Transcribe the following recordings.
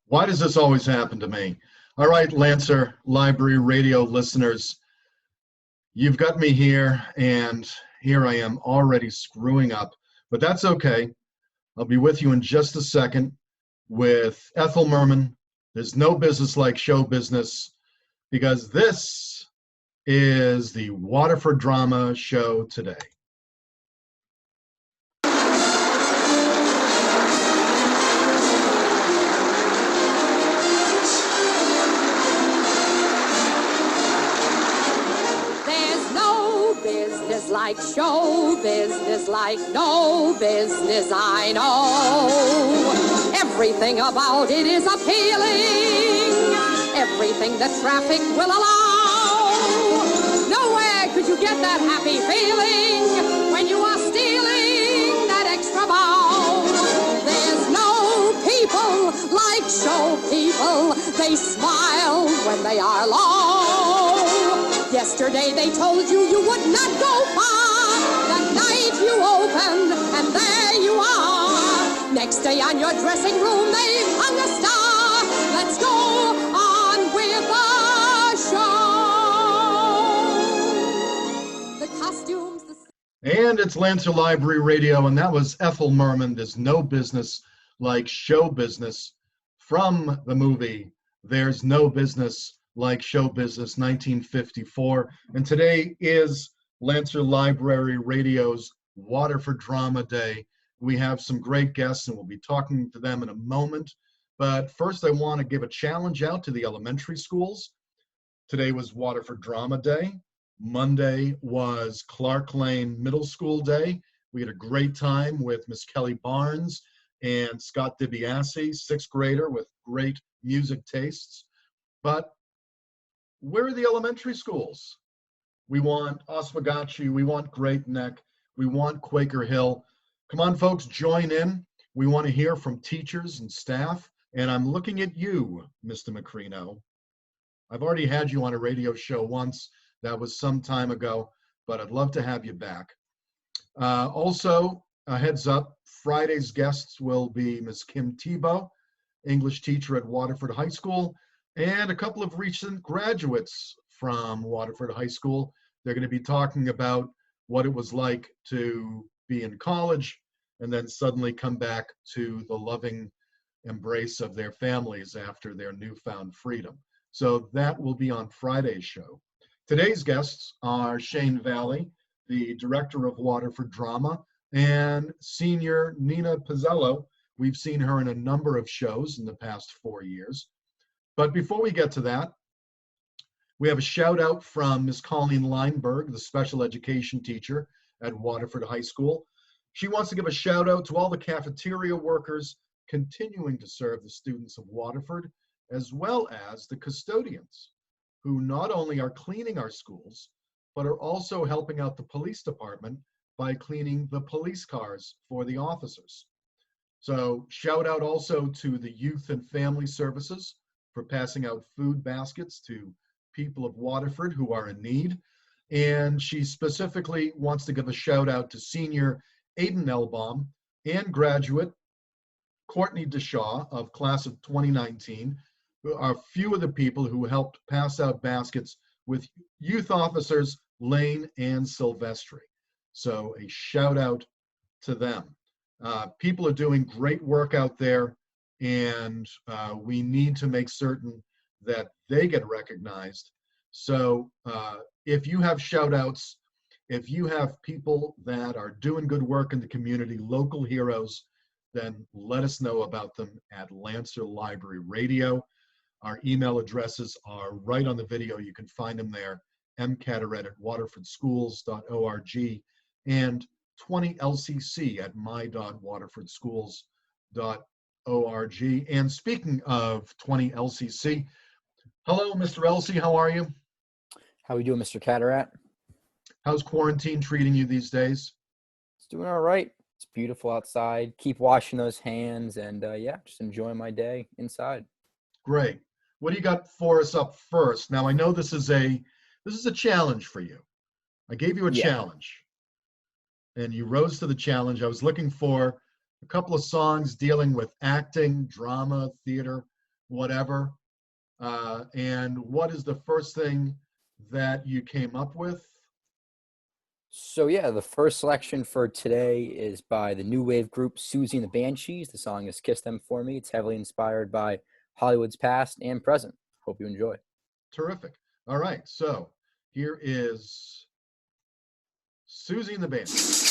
Why does this always happen to me? All right, Lancer Library Radio listeners, you've got me here, and here I am already screwing up, but that's okay. I'll be with you in just a second with Ethel Merman. There's no business like show business because this is the Waterford Drama Show today. Like show business, like no business I know. Everything about it is appealing, everything the traffic will allow. Nowhere could you get that happy feeling when you are stealing that extra bow. There's no people like show people, they smile when they are low. Yesterday they told you you would not go far. That night you opened and there you are. Next day on your dressing room they've hung a star. Let's go on with the show. The costumes. And it's Lancer Library Radio, and that was Ethel Merman. There's no business like show business from the movie There's No Business Like Show Business, 1954. And today is Lancer Library Radio's Waterford Drama Day. We have some great guests, and we'll be talking to them in a moment. But first, I want to give a challenge out to the elementary schools. Today was Waterford Drama Day. Monday was Clark Lane Middle School Day. We had a great time with Miss Kelly Barnes and Scott DiBiase, sixth grader with great music tastes. But where are the elementary schools? We want Oswegatchie, we want Great Neck, we want Quaker Hill. Come on, folks, join in. We want to hear from teachers and staff. And I'm looking at you, Mr. Macrino. I've already had you on a radio show once. That was some time ago, but I'd love to have you back. Also, a heads up, Friday's guests will be Ms. Kim Tebow, English teacher at Waterford High School, and a couple of recent graduates from Waterford High School. They're going to be talking about what it was like to be in college and then suddenly come back to the loving embrace of their families after their newfound freedom. So that will be on Friday's show. Today's guests are Shane Valle, the director of Waterford Drama, and senior Nina Pezzello. We've seen her in a number of shows in the past 4 years. But before we get to that, we have a shout out from Ms. Colleen Lineberg, the special education teacher at Waterford High School. She wants to give a shout out to all the cafeteria workers continuing to serve the students of Waterford, as well as the custodians, who not only are cleaning our schools, but are also helping out the police department by cleaning the police cars for the officers. So shout out also to the Youth and Family Services for passing out food baskets to people of Waterford who are in need. And she specifically wants to give a shout out to senior Aiden Elbaum and graduate Courtney Deshaw of class of 2019, who are a few of the people who helped pass out baskets with youth officers Lane and Silvestri. So a shout out to them. People are doing great work out there, and we need to make certain that they get recognized. So if you have shout outs, if you have people that are doing good work in the community, local heroes, then let us know about them at Lancer Library Radio. Our email addresses are right on the video. You can find them there, mcatterett@waterfordschools.org and 20lcc at my.waterfordschools.org. And speaking of 20lcc, hello, Mr. Elsey, how are you? How are we doing, Mr. Cataract? How's quarantine treating you these days? It's doing all right. It's beautiful outside. Keep washing those hands, and yeah, just enjoying my day inside. Great. What do you got for us up first? Now, I know this is a challenge for you. I gave you a challenge, and you rose to the challenge. I was looking for a couple of songs dealing with acting, drama, theater. whatever. And what is the first thing that you came up with? So yeah, the first selection for today is by the new wave group Susie and the Banshees. The song is "Kiss Them For Me." It's heavily inspired by Hollywood's past and present. Hope you enjoy. Terrific. All right, so here is Susie and the Banshees.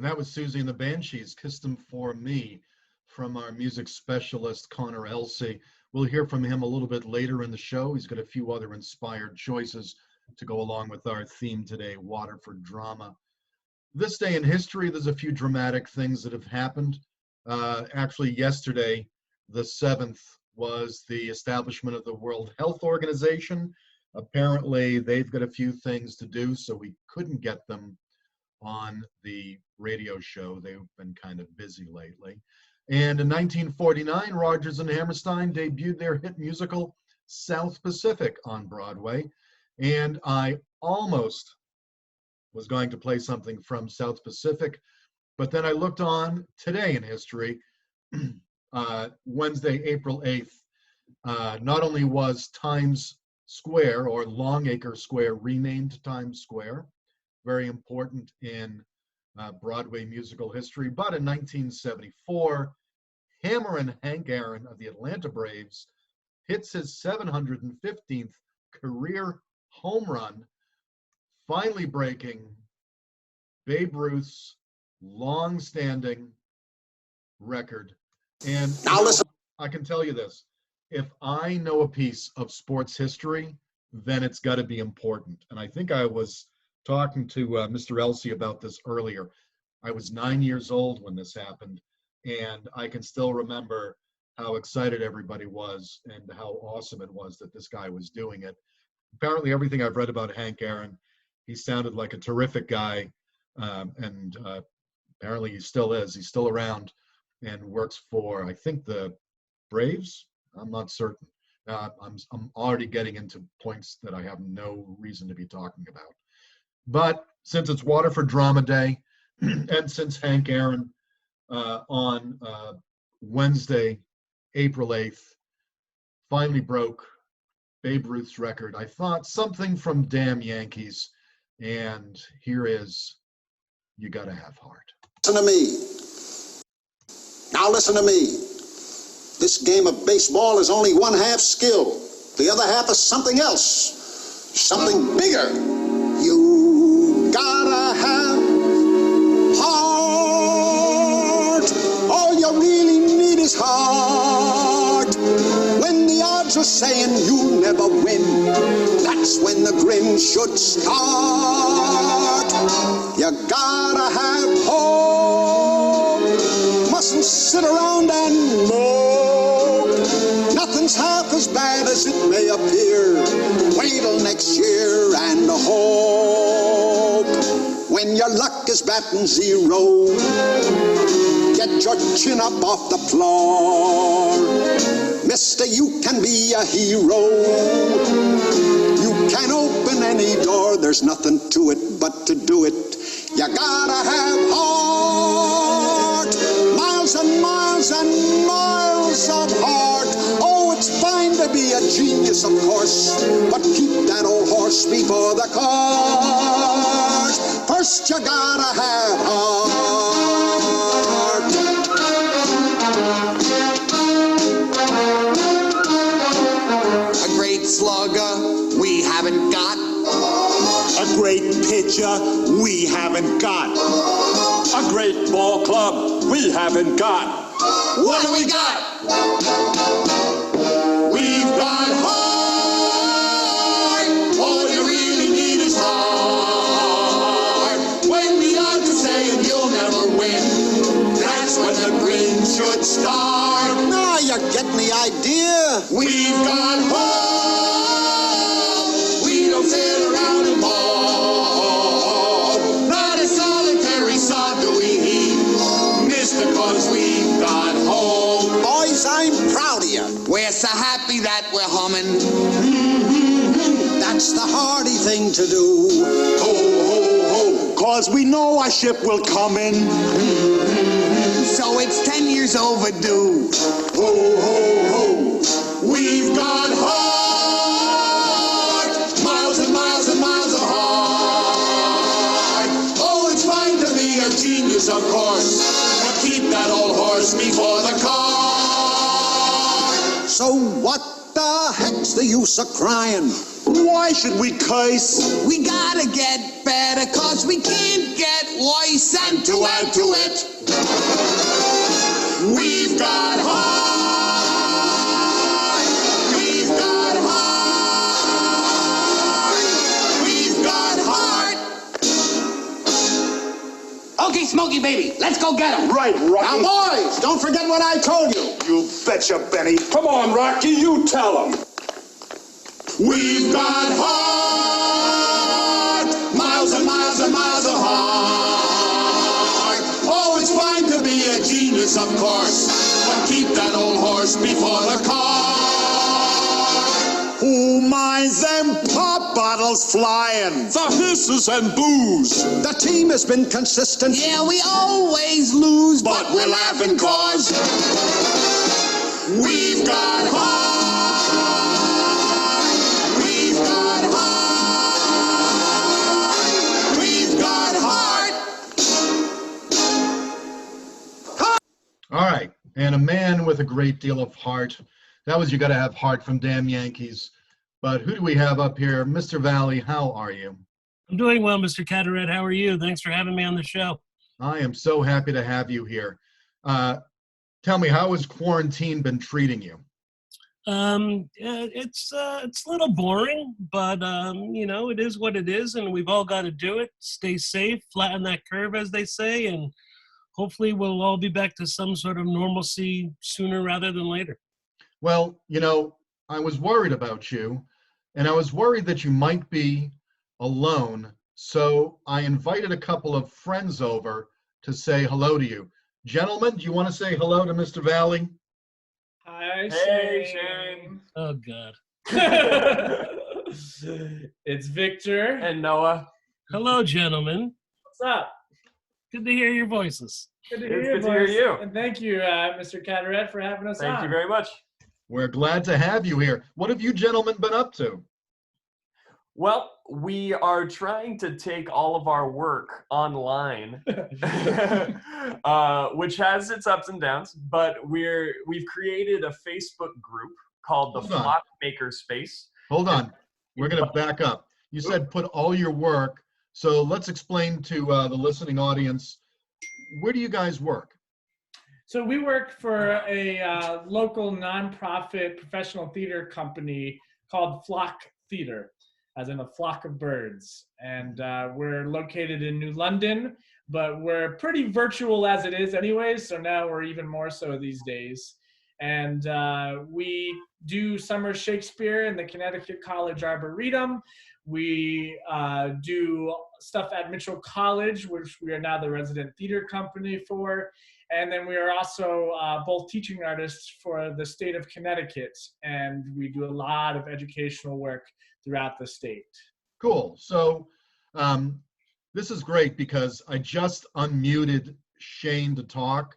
And that was Susie and the Banshees, Kissed Them For Me, from our music specialist, Connor Elsey. We'll hear from him a little bit later in the show. He's got a few other inspired choices to go along with our theme today, Water for Drama. This day in history, there's a few dramatic things that have happened. Actually, yesterday, the 7th, was the establishment of the World Health Organization. Apparently, they've got a few things to do, so we couldn't get them on the radio show. They've been kind of busy lately. And in 1949, Rodgers and Hammerstein debuted their hit musical South Pacific on Broadway. And I almost was going to play something from South Pacific, but then I looked on today in history, Wednesday, April 8th. Not only was Times Square, or Longacre Square, renamed Times Square, very important in Broadway musical history, but in 1974, Hammerin' Hank Aaron of the Atlanta Braves hits his 715th career home run, finally breaking Babe Ruth's long-standing record. And now listen, I can tell you this, if I know a piece of sports history, then it's got to be important. And I think I was talking to Mr. Elsey about this earlier. I was 9 years old when this happened, and I can still remember how excited everybody was and how awesome it was that this guy was doing it. Apparently, everything I've read about Hank Aaron, he sounded like a terrific guy, and apparently he still is. He's still around and works for, I think, the Braves. I'm not certain. I'm already getting into points that I have no reason to be talking about. But since it's Water for Drama Day, and since Hank Aaron on Wednesday, April 8th, finally broke Babe Ruth's record, I thought something from Damn Yankees, and here is You Gotta Have Heart. listen to me. Now listen to me. This game of baseball is only one half skill. The other half is something else, something bigger. You gotta have heart. All you really need is heart. When the odds are saying you'll never win, that's when the grin should start. You gotta have hope. Mustn't sit around and mope. Nothing's half as bad as it may appear. Wait till next year and hope. When your luck is batting zero, get your chin up off the floor. Mister, you can be a hero. You can open any door. There's nothing to it but to do it. You gotta have heart. Miles and miles and miles of heart. Oh, it's fine to be a genius, of course, but keep that old horse before the cart. First you gotta have heart. A great slugger we haven't got. A great pitcher we haven't got. A great ball club we haven't got. What do we got? We've got heart. All you really need is heart. When the odds are saying you'll never win, that's when the grin should start. Now you're getting the idea. We've got hope. We don't sit around and mope. Not a solitary sod do we heap, mister, 'cause we've got hope. Boys, I'm proud of you. We're so happy that we're humming. That's the hardy thing to do. Ho, ho, ho. 'Cause we know our ship will come in. So it's 10 years overdue. Ho, ho, ho. We've got heart. Miles and miles and miles of heart. Oh, it's fine to be a genius, of course, but keep that old horse before the cart. So what the heck's the use of crying? Why should we curse? We gotta get better, 'cause we can't get worse. And to add to it, we've got heart. Smokey baby. Let's go get him. Right, Rocky. Now, boys, don't forget what I told you. You betcha, Benny. Come on, Rocky, you tell him. We've got heart, miles and miles and miles of heart. Oh, it's fine to be a genius, of course, but keep that old horse before the cart. Who minds them pop bottles flying? The hisses and boos. The team has been consistent. Yeah, we always lose, but we're laughing cause we've got heart. We've got heart. We've got heart. All right. And a man with a great deal of heart. That was You Gotta Have Heart from Damn Yankees. But who do we have up here? Mr. Valle, how are you? I'm doing well, Mr. Carteret. How are you? Thanks for having me on the show. I am so happy to have you here. Tell me, how has quarantine been treating you? It's a little boring, but you know, it is what it is, and we've all got to do it. Stay safe, flatten that curve, as they say, and hopefully we'll all be back to some sort of normalcy sooner rather than later. Well, you know, I was worried about you, and I was worried that you might be alone. So I invited a couple of friends over to say hello to you. Gentlemen, do you want to say hello to Mr. Valle? Hi, Hey, Shane. Oh, God. It's Victor. And Noah. Hello, gentlemen. What's up? Good to hear your voices. Good to It's hear your good to hear voice. you. And thank you, Mr. Carteret, for having us on. Thank you very much. We're glad to have you here. What have you gentlemen been up to? Well, we are trying to take all of our work online, which has its ups and downs, but we've created a Facebook group called the Hold on. Flock Maker Space. Hold on. We're going to back up. You said put all your work. So let's explain to the listening audience, where do you guys work? So we work for a local nonprofit professional theater company called Flock Theater, as in a flock of birds. And we're located in New London, but we're pretty virtual as it is anyways, so now we're even more so these days. And we do summer Shakespeare in the Connecticut College Arboretum. We do stuff at Mitchell College, which we are now the resident theater company for. And then we are also both teaching artists for the state of Connecticut, and we do a lot of educational work throughout the state. Cool. So this is great because I just unmuted Shane to talk,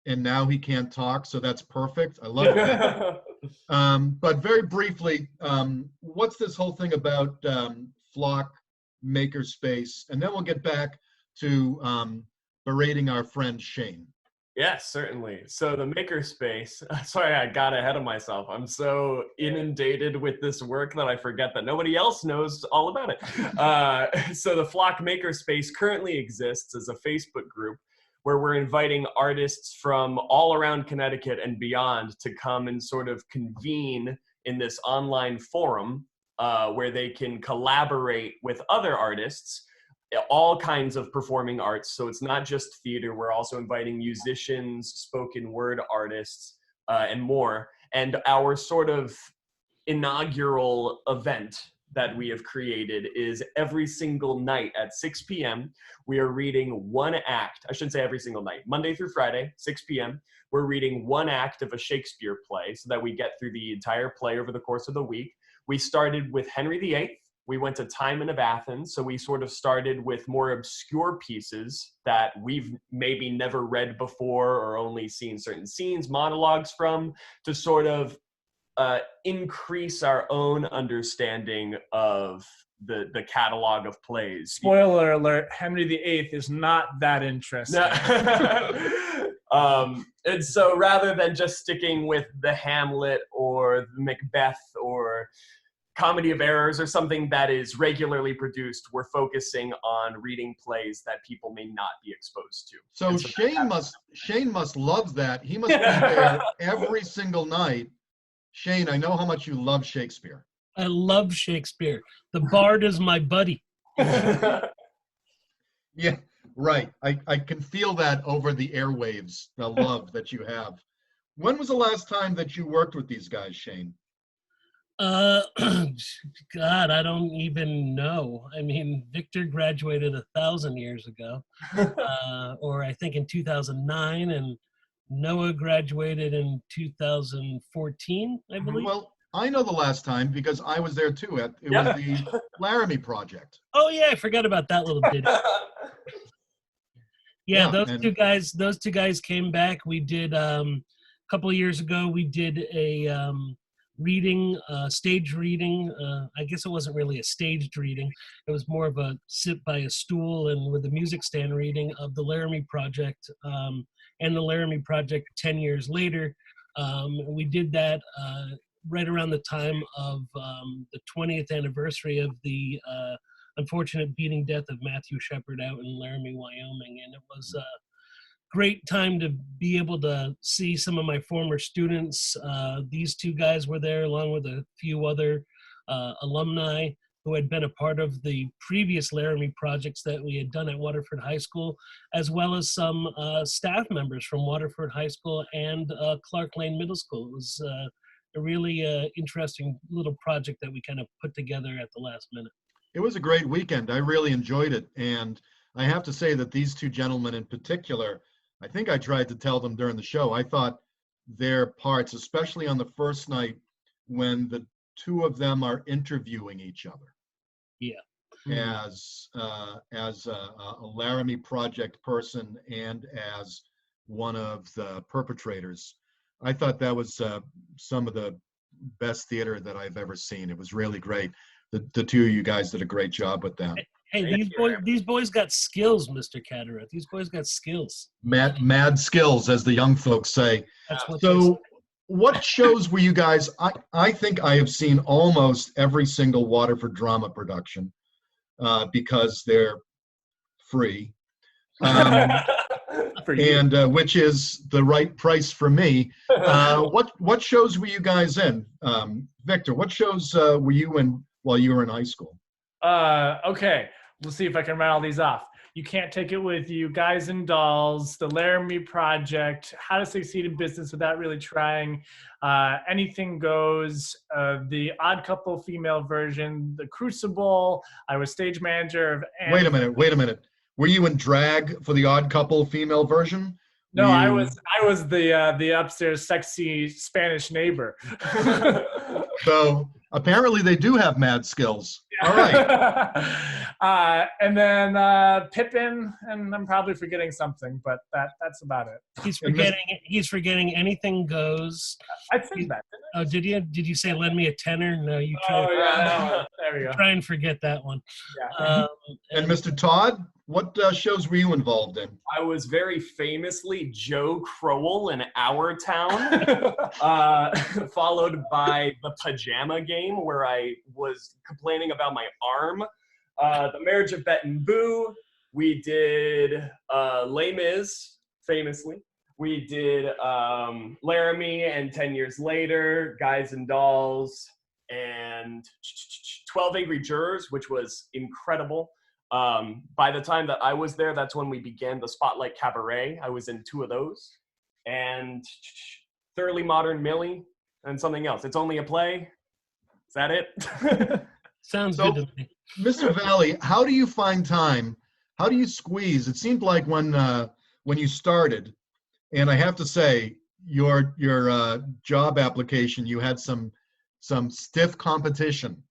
and now he can't talk, so that's perfect. I love that. But very briefly, what's this whole thing about Flock Makerspace? And then we'll get back to berating our friend Shane. Yes, certainly. So the Makerspace, sorry, I got ahead of myself. I'm so inundated with this work that I forget that nobody else knows all about it. So the Flock Makerspace currently exists as a Facebook group where we're inviting artists from all around Connecticut and beyond to come and sort of convene in this online forum where they can collaborate with other artists, all kinds of performing arts. So it's not just theater. We're also inviting musicians, spoken word artists, and more. And our sort of inaugural event that we have created is every single night at 6 p.m. we are reading one act. I shouldn't say every single night. Monday through Friday, 6 p.m. we're reading one act of a Shakespeare play so that we get through the entire play over the course of the week. We started with Henry VIII. We went to Timon of Athens, so we sort of started with more obscure pieces that we've maybe never read before or only seen certain scenes, monologues from, to sort of increase our own understanding of the catalog of plays. Spoiler alert, Henry VIII is not that interesting. And so rather than just sticking with the Hamlet or the Macbeth or Comedy of Errors or something that is regularly produced, we're focusing on reading plays that people may not be exposed to. So Shane must love that. He must be there every single night. Shane, I know how much you love Shakespeare. I love Shakespeare. The Bard is my buddy. Yeah. Right. I can feel that over the airwaves, the love that you have. When was the last time that you worked with these guys, Shane? Uh, God, I don't even know. I mean, Victor graduated 1,000 years ago, or I think in 2009, and Noah graduated in 2014, I believe. Well, I know the last time because I was there too. It was Yeah. the Laramie Project. Oh yeah, I forgot about that little bit. Yeah, Yeah, those and- two guys came back. We did a couple of years ago. We did a reading, stage reading. I guess it wasn't really a staged reading. It was more of a sit by a stool and with a music stand reading of the Laramie Project and the Laramie Project 10 years later. We did that right around the time of the 20th anniversary of the unfortunate beating death of Matthew Shepard out in Laramie, Wyoming. And it was a great time to be able to see some of my former students. These two guys were there along with a few other alumni who had been a part of the previous Laramie projects that we had done at Waterford High School, as well as some staff members from Waterford High School and Clark Lane Middle School. It was a really interesting little project that we kind of put together at the last minute. It was a great weekend. I really enjoyed it. And I have to say that these two gentlemen in particular, I think I tried to tell them during the show, I thought their parts, especially on the first night when the two of them are interviewing each other. Yeah. As a Laramie Project person and as one of the perpetrators. I thought that was some of the best theater that I've ever seen. It was really great. The two of you guys did a great job with that. Hey, these boys got skills, Mr. Cataract. These boys got skills. Mad skills, as the young folks say. That's what So what shows were you guys, I think I have seen almost every single Waterford drama production because they're free. And which is the right price for me. What shows were you guys in? Victor, what shows were you in while you were in high school? Okay, we'll see if I can run all these off. You Can't Take It With You, Guys and Dolls, The Laramie Project, How to Succeed in Business Without Really Trying, Anything Goes, The Odd Couple female version, The Crucible. I was stage manager of. Wait a minute. Were you in drag for the Odd Couple female version? No, I was the upstairs sexy Spanish neighbor. So apparently they do have mad skills. All right. And then Pippin, and I'm probably forgetting something, but that's about it. He's forgetting Anything Goes. I think that. Oh, did you? Did you say lend me a tenor? No, you try. Oh yeah, there we go. Try and forget that one. Yeah. And Mr. Todd, what shows were you involved in? I was very famously Joe Crowell in Our Town, followed by The Pajama Game, where I was complaining about my arm. The Marriage of Bet and Boo. We did Les Mis, famously. We did Laramie and 10 Years Later, Guys and Dolls, and 12 Angry Jurors, which was incredible. By the time that I was there, that's when we began the Spotlight Cabaret. I was in 2 of those. And Thoroughly Modern Millie and something else. It's Only a Play. Is that it? Sounds good to me. Mr. Valle, how do you find time? How do you squeeze? It seemed like when you started, and I have to say, your job application, you had some stiff competition.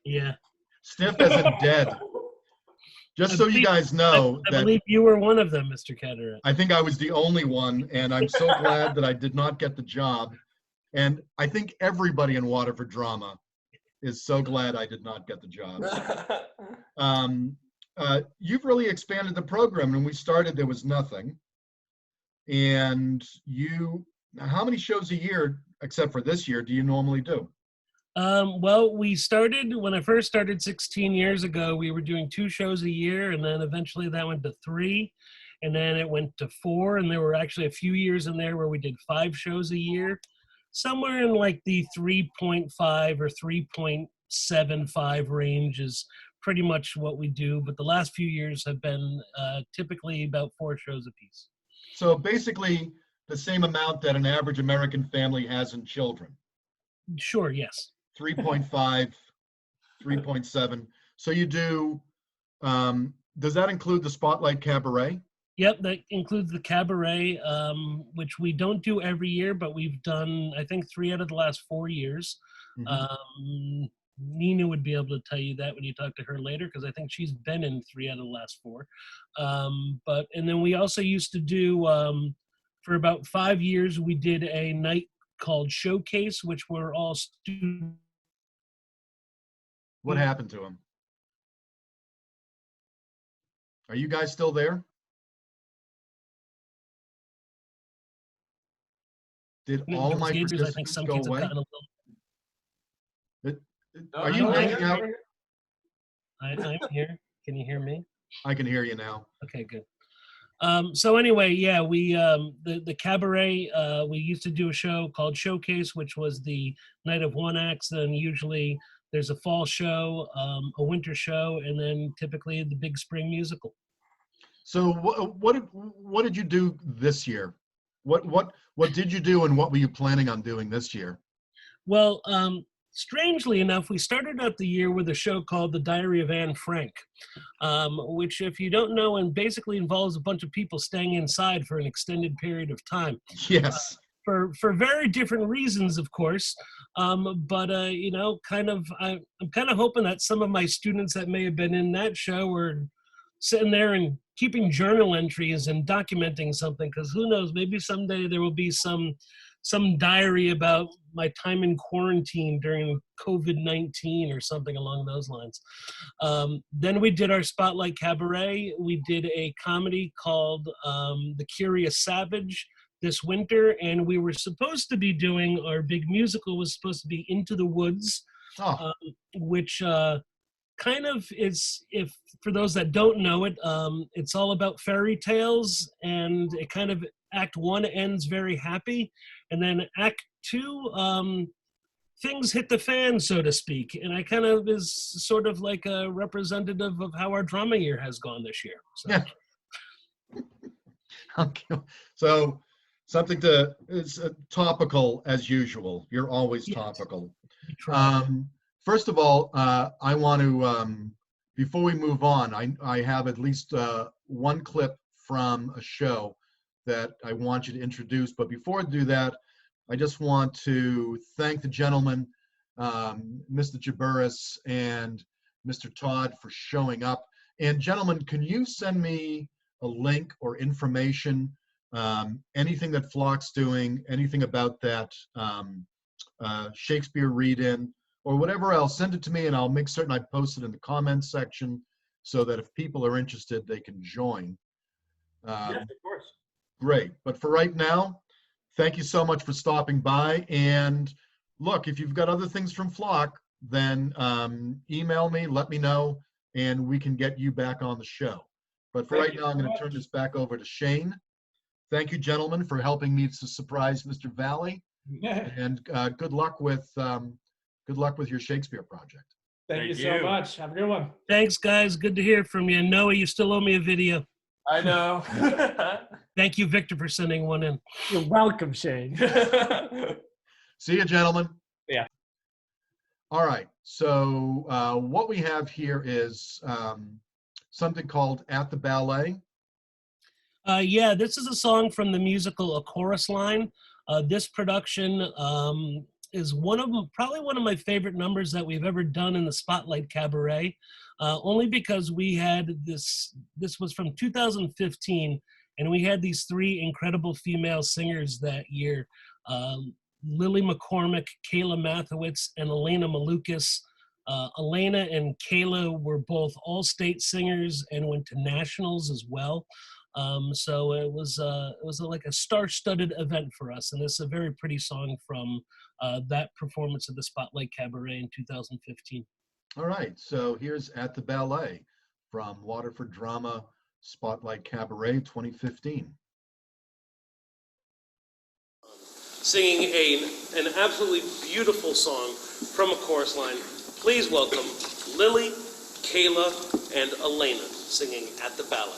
Yeah. Stiff as in dead. Just so you guys know I believe you were one of them, Mr. Cataract. I think I was the only one, and I'm so glad that I did not get the job. And I think everybody in Waterford Drama is so glad I did not get the job. You've really expanded the program. When we started, there was nothing. And how many shows a year, except for this year, do you normally do? Well, when I first started 16 years ago, we were doing 2 shows a year, and then eventually that went to 3, and then it went to 4, and there were actually a few years in there where we did 5 shows a year, somewhere in like the 3.5 or 7-5 range is pretty much what we do. But the last few years have been typically about 4 shows apiece. So basically the same amount that an average American family has in children. Sure, yes. 3.5, 3.7. So you do, does that include the Spotlight Cabaret? Yep, that includes the cabaret, which we don't do every year, but we've done, I think, 3 out of the last 4 years. Nina would be able to tell you that when you talk to her later, because I think she's been in 3 out of the last 4. And then we also used to do, for about 5 years, we did a night called Showcase, which were all students. What happened to him? Are you guys still there? Did all my Gators, I think participants some go kids have away? gotten a little. Are you hanging out? I'm here. Can you hear me? I can hear you now. Okay, good. So anyway, yeah, we the cabaret, we used to do a show called Showcase, which was the night of 1 acts. Then usually there's a fall show, a winter show, and then typically the big spring musical. So what did you do this year? What did you do, and what were you planning on doing this year? Well, strangely enough, we started out the year with a show called The Diary of Anne Frank, which, if you don't know, and basically involves a bunch of people staying inside for an extended period of time. Yes. For very different reasons, of course. But you know, I'm kind of hoping that some of my students that may have been in that show were sitting there and keeping journal entries and documenting something, because who knows, maybe someday there will be some diary about my time in quarantine during COVID-19 or something along those lines. Then we did our Spotlight Cabaret. We did a comedy called The Curious Savage this winter, and we were supposed to be doing, our big musical was supposed to be Into the Woods, which kind of is, if for those that don't know it, it's all about fairy tales, and it kind of, act 1 ends very happy, and then act 2, things hit the fan, so to speak, and I kind of is sort of like a representative of how our drama year has gone this year. So. Yeah. Okay. So something to, it's topical as usual. You're always topical. First of all, I want to, before we move on, I have at least 1 clip from a show that I want you to introduce. But before I do that, I just want to thank the gentlemen, Mr. Chirubis and Mr. Todd, for showing up. And gentlemen, can you send me a link or information, anything that Flock's doing, anything about that Shakespeare read-in, or whatever else, send it to me and I'll make certain I post it in the comments section so that if people are interested, they can join. Yes, of course. Great. But for right now, thank you so much for stopping by. And look, if you've got other things from Flock, then email me, let me know, and we can get you back on the show. But for right now, I'm going to turn this back over to Shane. Thank you, gentlemen, for helping me to surprise Mr. Valle. And good luck with your Shakespeare project. Thank you so much. Have a good one. Thanks, guys. Good to hear from you. Noah, you still owe me a video. I know. Thank you, Victor, for sending one in. You're welcome, Shane. See you, gentlemen. Yeah. All right. So what we have here is something called At the Ballet. Yeah, this is a song from the musical A Chorus Line. This production is probably one of my favorite numbers that we've ever done in the Spotlight Cabaret, only because we had this was from 2015, and we had these 3 incredible female singers that year, Lily McCormick, Kayla Mathowitz, and Elena Malukas. Elena and Kayla were both all-state singers and went to nationals as well. So it was like a star-studded event for us, and this is a very pretty song from that performance of the Spotlight Cabaret in 2015. All right, so here's At the Ballet from Waterford Drama Spotlight Cabaret 2015. Singing an absolutely beautiful song from A Chorus Line. Please welcome Lily, Kayla, and Elena singing at the Valle.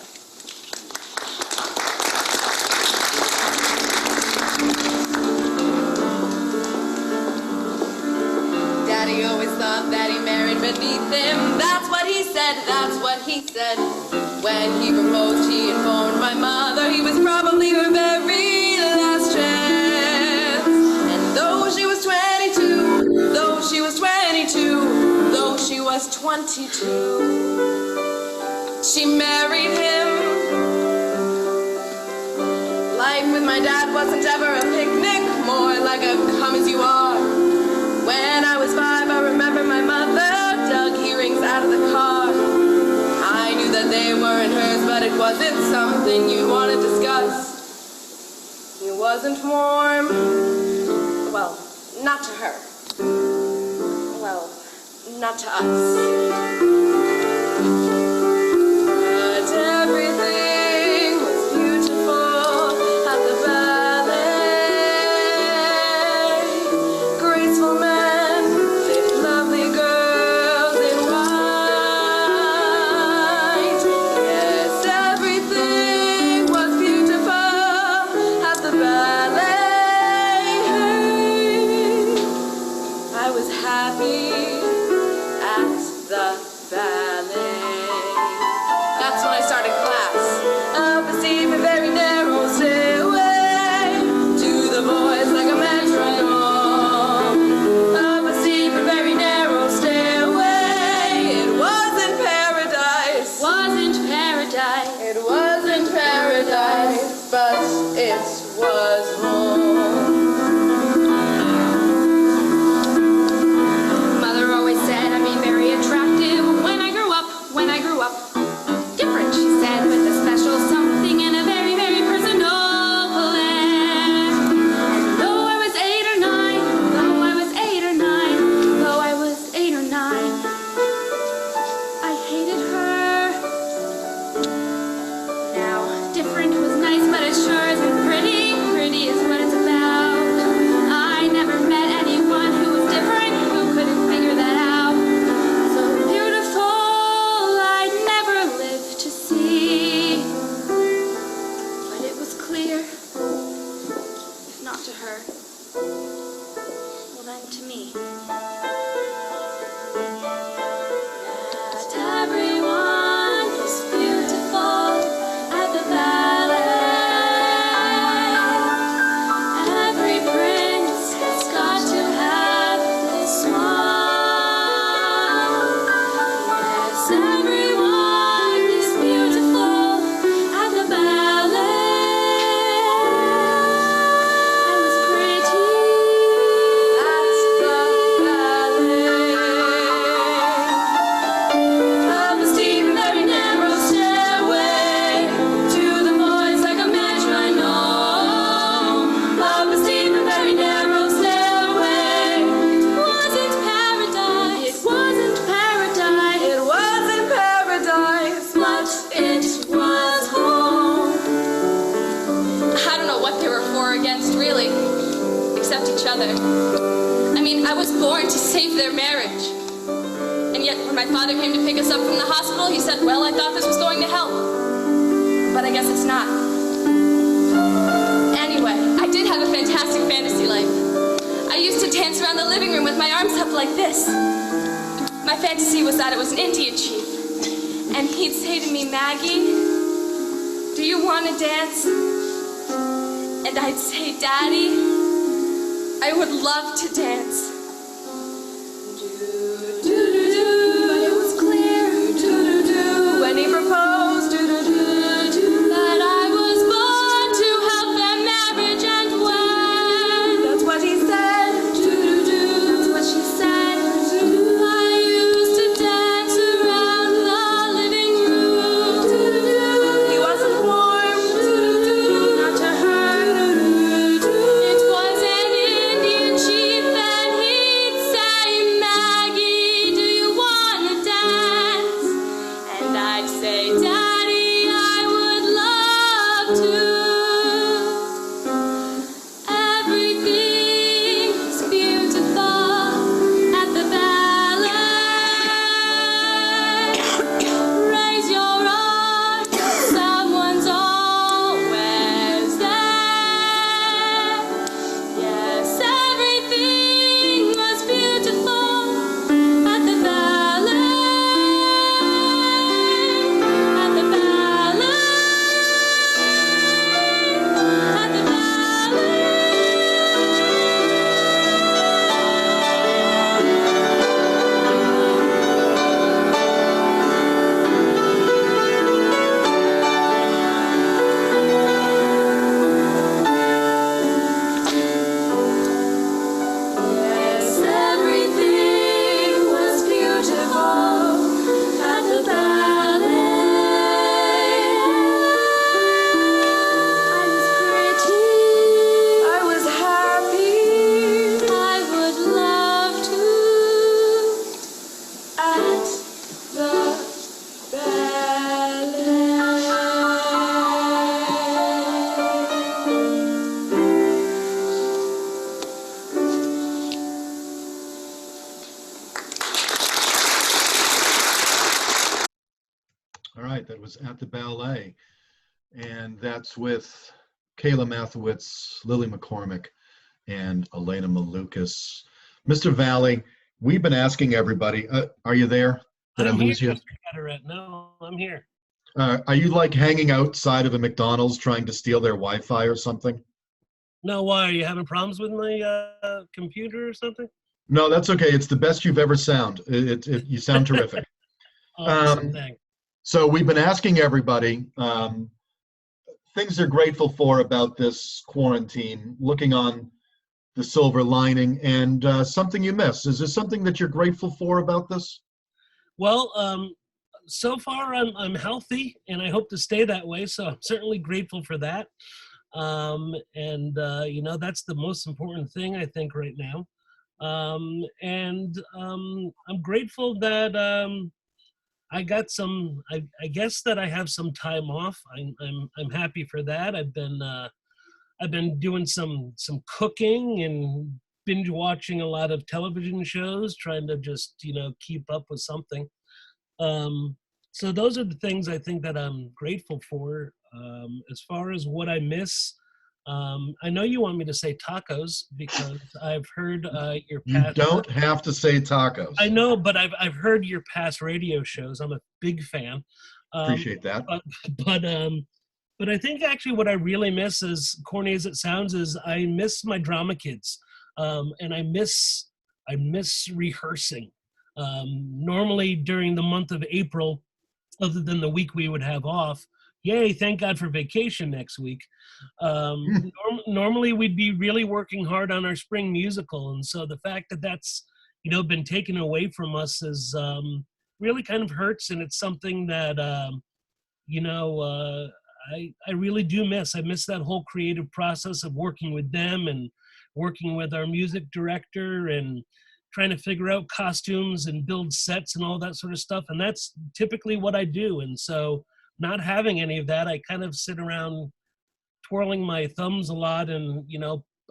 Daddy always thought that he married beneath him. That's what he said, that's what he said. When he proposed, he informed my mother he was probably her very last chance. And though she was 22, though she was 22, though she was 22, she married him. Life with my dad wasn't ever a picnic, more like a come as you are. When I was 5, I remember my mother dug earrings out of the car. I knew that they weren't hers, but it wasn't something you'd want to discuss. He wasn't warm. Well, not to her. Well, not to us. But everything was beautiful at the ballet. Graceful men dated lovely girls in white. Yes, everything was beautiful at the ballet. I was happy at the ballet. That's when I started class. Up a steep and very narrow stairway to the boys like a metronome. Up a steep and very narrow stairway. It wasn't paradise. Wasn't paradise. It wasn't paradise, but it was home. Mother always said I'd be very attractive when I grew up. When I grew up. Different, she said, with a special something and a very, very personal flair. And though I was 8 or 9, though I was 8 or 9, though I was 8 or 9, I hated her. Now, different was nice, but it sure isn't pretty. Pretty is what it's about. I never met anyone who was different, who couldn't figure that out. So beautiful, I'd never live to see. But it was clear, if not to her, well then to me. That everyone is beautiful at the ballet. Every prince has got to have this one. Yes, everyone is beautiful at the ballet. I was pretty at the ballet. Up a steep and very narrow stairway to the boys like a metronome. Up a steep and very narrow stairway. It wasn't paradise. It wasn't paradise. It wasn't paradise, but it was home. I don't know what they were for or against, really, except each other. I mean, I was born to save their marriage. And yet, when my father came to pick us up from the hospital, he said, well, I thought this was going to help. But I guess it's not. Anyway, I did have a fantastic fantasy life. I used to dance around the living room with my arms up like this. My fantasy was that it was an Indian chief. And he'd say to me, Maggie, do you want to dance? And I'd say, Daddy, I would love to dance. But it was clear, when he proposed, that I was born to help their marriage and wed. That's what he said. That's what she said. I used to dance around the living room. He wasn't warm, not to her. It was an Indian chief and he All right, that was at the ballet. And that's with Kayla Mathewitz, Lily McCormick, and Elena Malukas. Mr. Valle, we've been asking everybody, are you there? Did I I'm lose here, you? Mr. Carteret. No, I'm here. Are you like hanging outside of a McDonald's trying to steal their Wi-Fi or something? No, why? Are you having problems with my computer or something? No, that's okay. It's the best you've ever sound. You sound terrific. Awesome, thanks. So we've been asking everybody things they're grateful for about this quarantine, looking on the silver lining, and something you miss. Is there something that you're grateful for about this? Well, so far I'm healthy, and I hope to stay that way. So I'm certainly grateful for that. You know, that's the most important thing I think right now. I'm grateful that I got some. I guess that I have some time off. I'm happy for that. I've been doing some cooking and binge watching a lot of television shows, trying to just keep up with something. So those are the things I think that I'm grateful for. As far as what I miss, I know you want me to say tacos because I've heard your You past. don't have to say tacos. I know, but I've heard your past radio shows. I'm a big fan. Appreciate that. But I think actually what I really miss, as corny as it sounds, is I miss my drama kids, and I miss rehearsing. Normally during the month of April, other than the week we would have off, yay, thank God for vacation next week. Normally we'd be really working hard on our spring musical, and so the fact that that's been taken away from us is really kind of hurts, and it's something that I really do miss. I miss that whole creative process of working with them and working with our music director and trying to figure out costumes and build sets and all that sort of stuff. And that's typically what I do. And so not having any of that, I kind of sit around twirling my thumbs a lot, and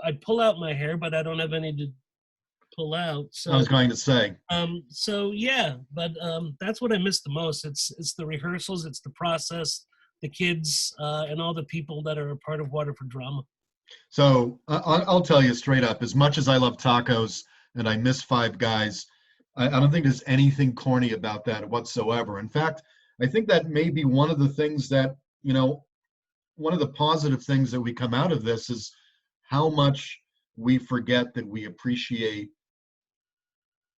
I pull out my hair, but I don't have any to pull out. So I was going to say. So yeah, but that's what I miss the most. It's the rehearsals, it's the process, the kids, and all the people that are a part of Waterford Drama. So I'll tell you straight up, as much as I love tacos and I miss Five Guys, I don't think there's anything corny about that whatsoever. In fact, I think that may be one of the things that, one of the positive things that we come out of this is how much we forget that we appreciate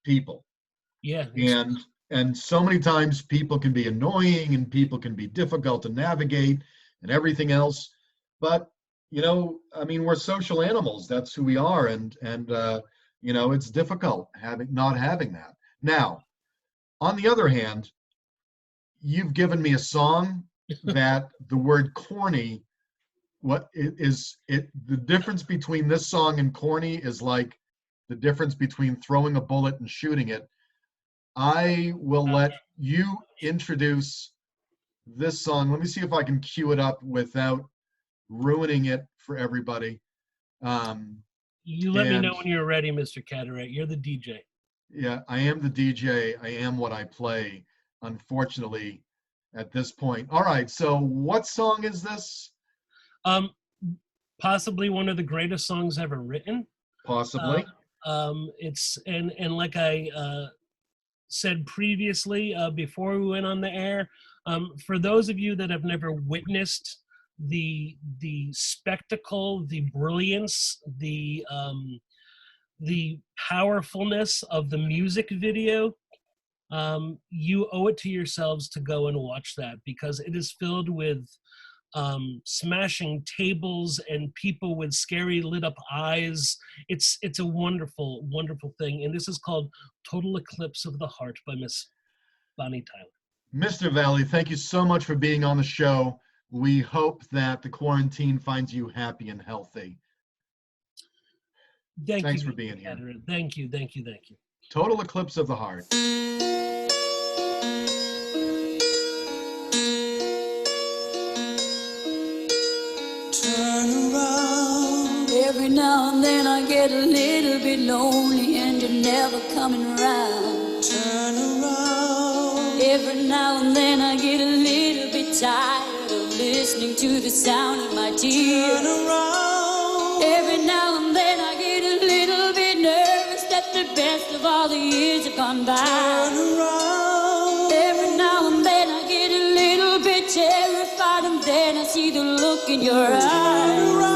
people. Yeah. And so many times people can be annoying and people can be difficult to navigate and everything else. But, we're social animals. That's who we are. And it's difficult not having that. Now, on the other hand, you've given me a song that the word corny, the difference between this song and corny is like the difference between throwing a bullet and shooting it. I will let you introduce this song. Let me see if I can cue it up without ruining it for everybody. You let me know when you're ready, Mr. Carteret. You're the DJ. Yeah, I am the DJ. I am what I play, unfortunately, at this point. All right, so what song is this? Possibly one of the greatest songs ever written. Possibly. It's and like I said previously, before we went on the air, for those of you that have never witnessed the spectacle, the brilliance, the powerfulness of the music video, you owe it to yourselves to go and watch that, because it is filled with smashing tables and people with scary lit up eyes. It's a wonderful, wonderful thing. And this is called Total Eclipse of the Heart by Miss Bonnie Tyler. Mr. Valle, thank you so much for being on the show. We hope that the quarantine finds you happy and healthy. Thanks for being here. Thank you. Total Eclipse of the Heart. Turn around. Every now and then I get a little bit lonely and you're never coming around. Turn around. Every now and then I get a little bit tired of listening to the sound of my tears. Every now and then I get a little bit nervous that the best of all the years have gone by. Every now and then I get a little bit terrified, and then I see the look in your eyes.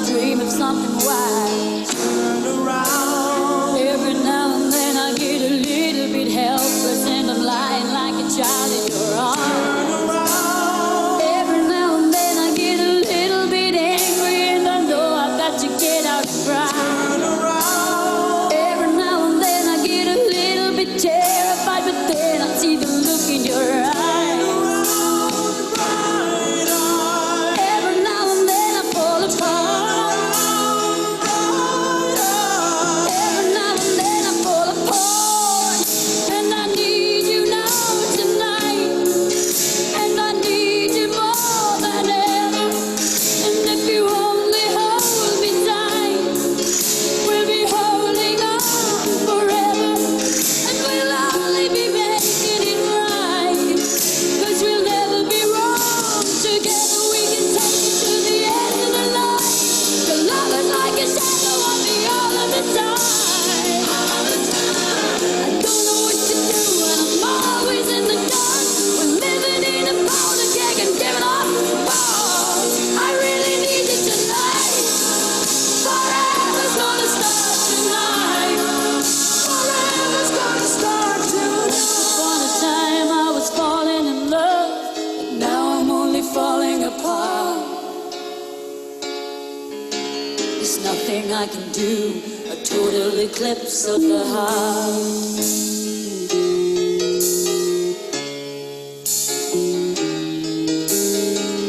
Dream of something wise. Turn around. Every now and then I get a little bit helpless, and I'm lying like a child in your arms. Turn around. Every now and then I get a little bit angry, and I know I've got to get out and cry. Turn around. Every now and then I get a little bit terrified, but then I see the look in your eyes. I can do a total eclipse of the heart.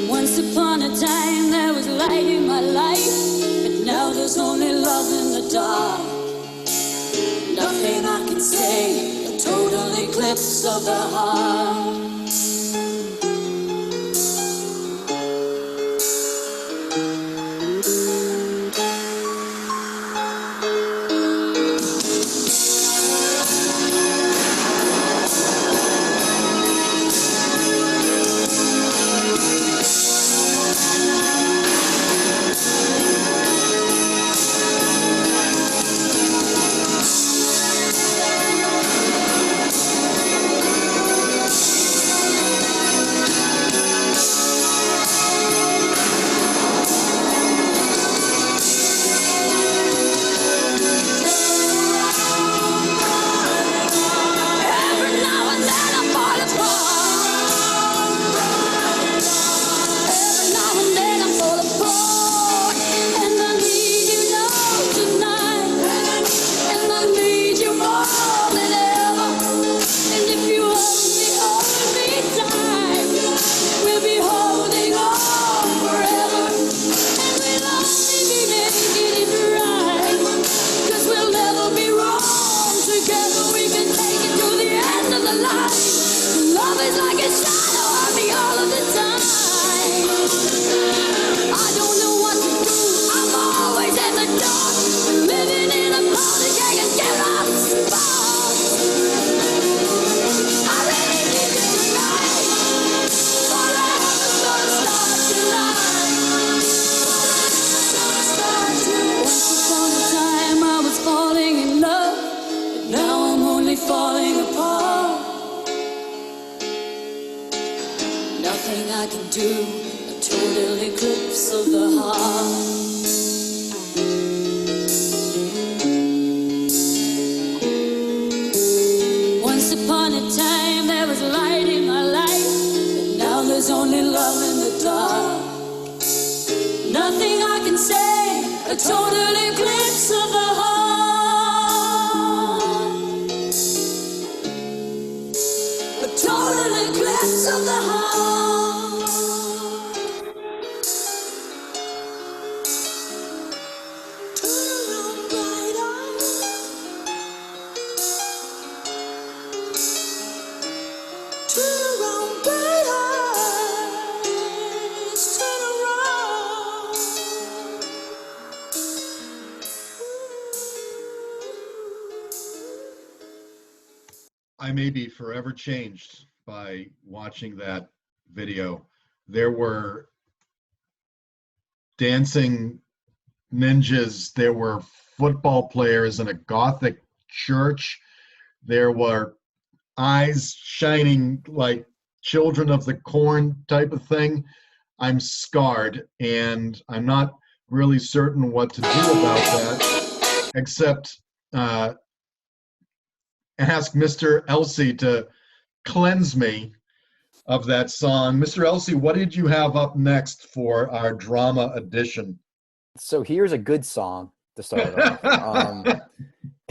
Once upon a time there was light in my life, but now there's only love in the dark. Nothing I can say, a total eclipse of the heart. I can do a total eclipse of the heart. Once upon a time there was light in my life, but now there's only love in the dark. Nothing I can say, a total eclipse of the heart. A total eclipse of the heart. Turn around, bright eyes, turn around. I may be forever changed by watching that video. There were dancing ninjas, there were football players in a Gothic church, there were eyes shining like children of the corn type of thing. I'm scarred, and I'm not really certain what to do about that, except ask Mr. Elsie to cleanse me of that song. Mr. Elsie, what did you have up next for our drama edition? So here's a good song to start off.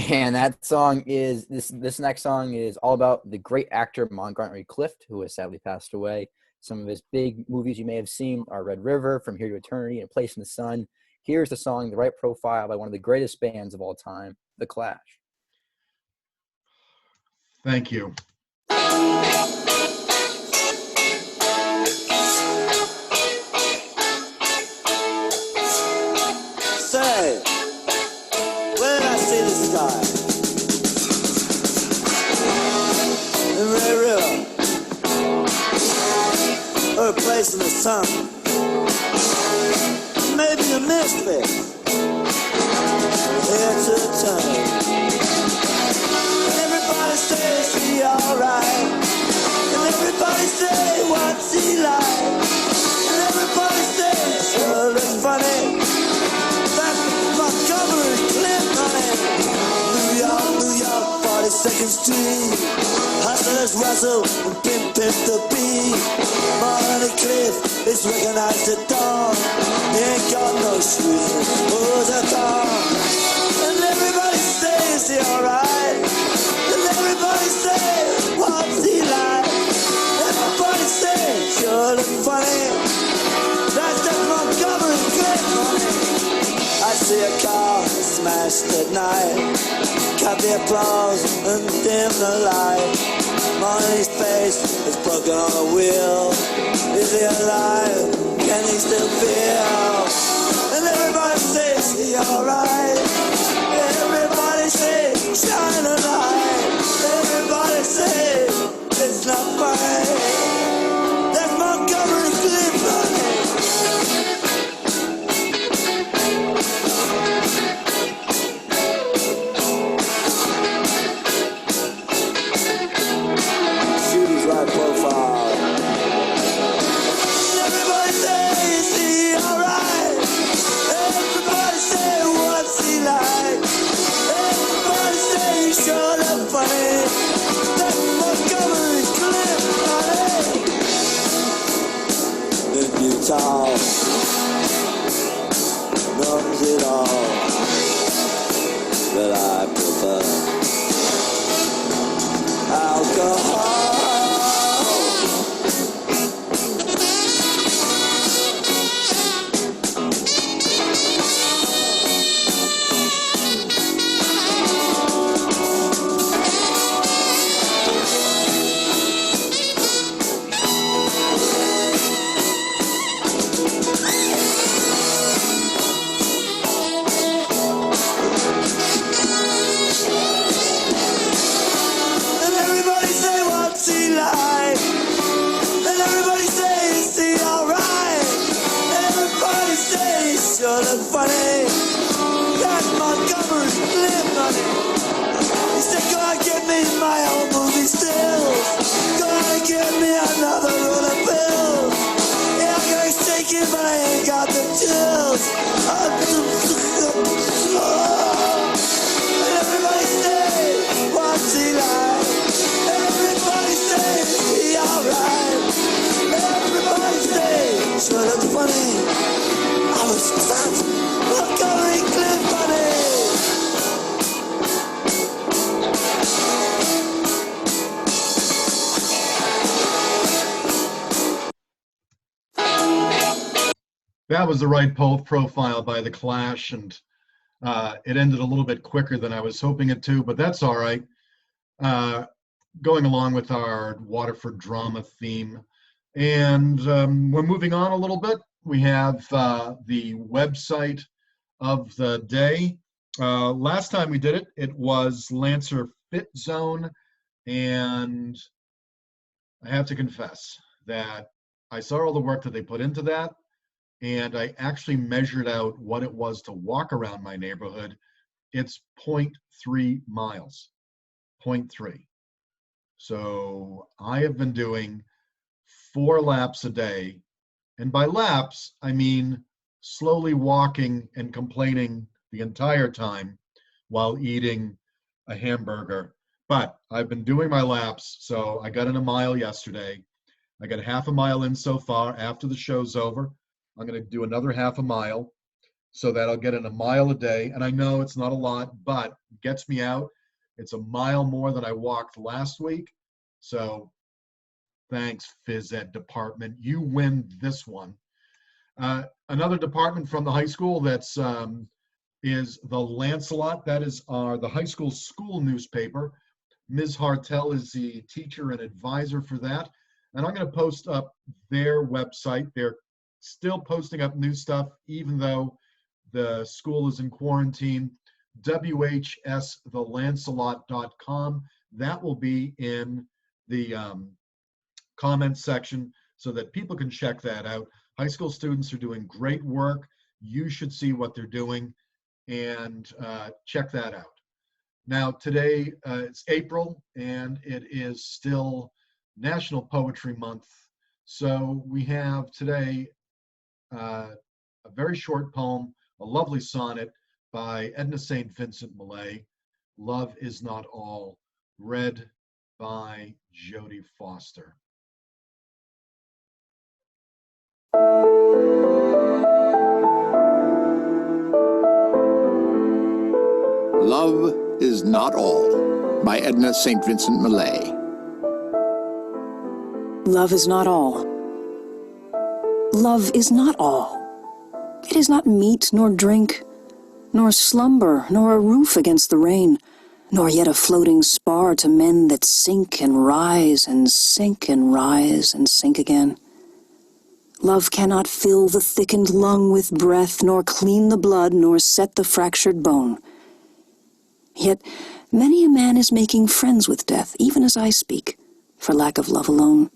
And that song is this next song is all about the great actor Montgomery Clift, who has sadly passed away. Some of his big movies you may have seen are Red River, From Here to Eternity, and A Place in the Sun. Here's the song, The Right Profile, by one of the greatest bands of all time, The Clash. Thank you. Say, where did I see the sky? In Red River, or A Place in the Sun. Maybe a misfit, here to turn. Everybody says he alright, and everybody say what's he like, and everybody says sure looks funny. That Montgomery Clift, honey. New York, 42nd Street. Hustlers rustle and pimp the beat. Montgomery Clift is recognized at dawn. He ain't got no shoes, who's a thorn. And everybody says he alright. And everybody says what's he like. Everybody says sure look funny. That's that Montgomery Clift, honey. I see a car smashed at night. Cut the applause and dim the light. Money's face is broken on a wheel. Is he alive? Can he still feel? And everybody says he alright. Everybody says shine a light. Everybody says it's not funny. That's Montgomery Clift, honey. Right profile. Everybody says he alright. Everybody say what's he like. Everybody say he sure look funny. That Montgomery Clift, honey. In Utah, numbs it all, but I prefer alcohol. Funny, that Montgomery Clift, honey. He said, go and get me my own movie stills. Go and get me another roll of pills. Yeah, I'm gonna shake it, but I ain't got the chills. And everybody say, what's he like? Everybody say, he alright. Everybody say, sure looks funny. I was trapped. Montgomery Clift, honey. That was the right profile by The Clash, and it ended a little bit quicker than I was hoping it to, but that's all right. going along with our Waterford drama theme. And we're moving on a little bit. We have the website of the day. Last time we did it, it was Lancer Fit Zone. And I have to confess that I saw all the work that they put into that. And I actually measured out what it was to walk around my neighborhood. It's 0.3 miles, 0.3. So I have been doing 4 laps a day. And by laps, I mean slowly walking and complaining the entire time while eating a hamburger. But I've been doing my laps. So I got in a mile yesterday. I got half a mile in so far. After the show's over, I'm going to do another half a mile so that I'll get in a mile a day. And I know it's not a lot, but it gets me out. It's a mile more than I walked last week. So thanks, phys ed department. You win this one. Another department from the high school that's is the Lancelot. That is the high school newspaper. Ms. Hartel is the teacher and advisor for that. And I'm going to post up their website. They're still posting up new stuff, even though the school is in quarantine. WHSTheLancelot.com. That will be in the comments section so that people can check that out. High school students are doing great work. You should see what they're doing and check that out. Now, today it's April and it is still National Poetry Month. So we have today a very short poem, a lovely sonnet by Edna St. Vincent Millay, Love Is Not All, read by Jodie Foster. Love is Not All by Edna St. Vincent Millay. Love is not all. Love is not all. It is not meat nor drink, nor slumber, nor a roof against the rain, nor yet a floating spar to men that sink and rise and sink and rise and sink again. Love cannot fill the thickened lung with breath, nor clean the blood, nor set the fractured bone. Yet many a man is making friends with death, even as I speak, for lack of love alone.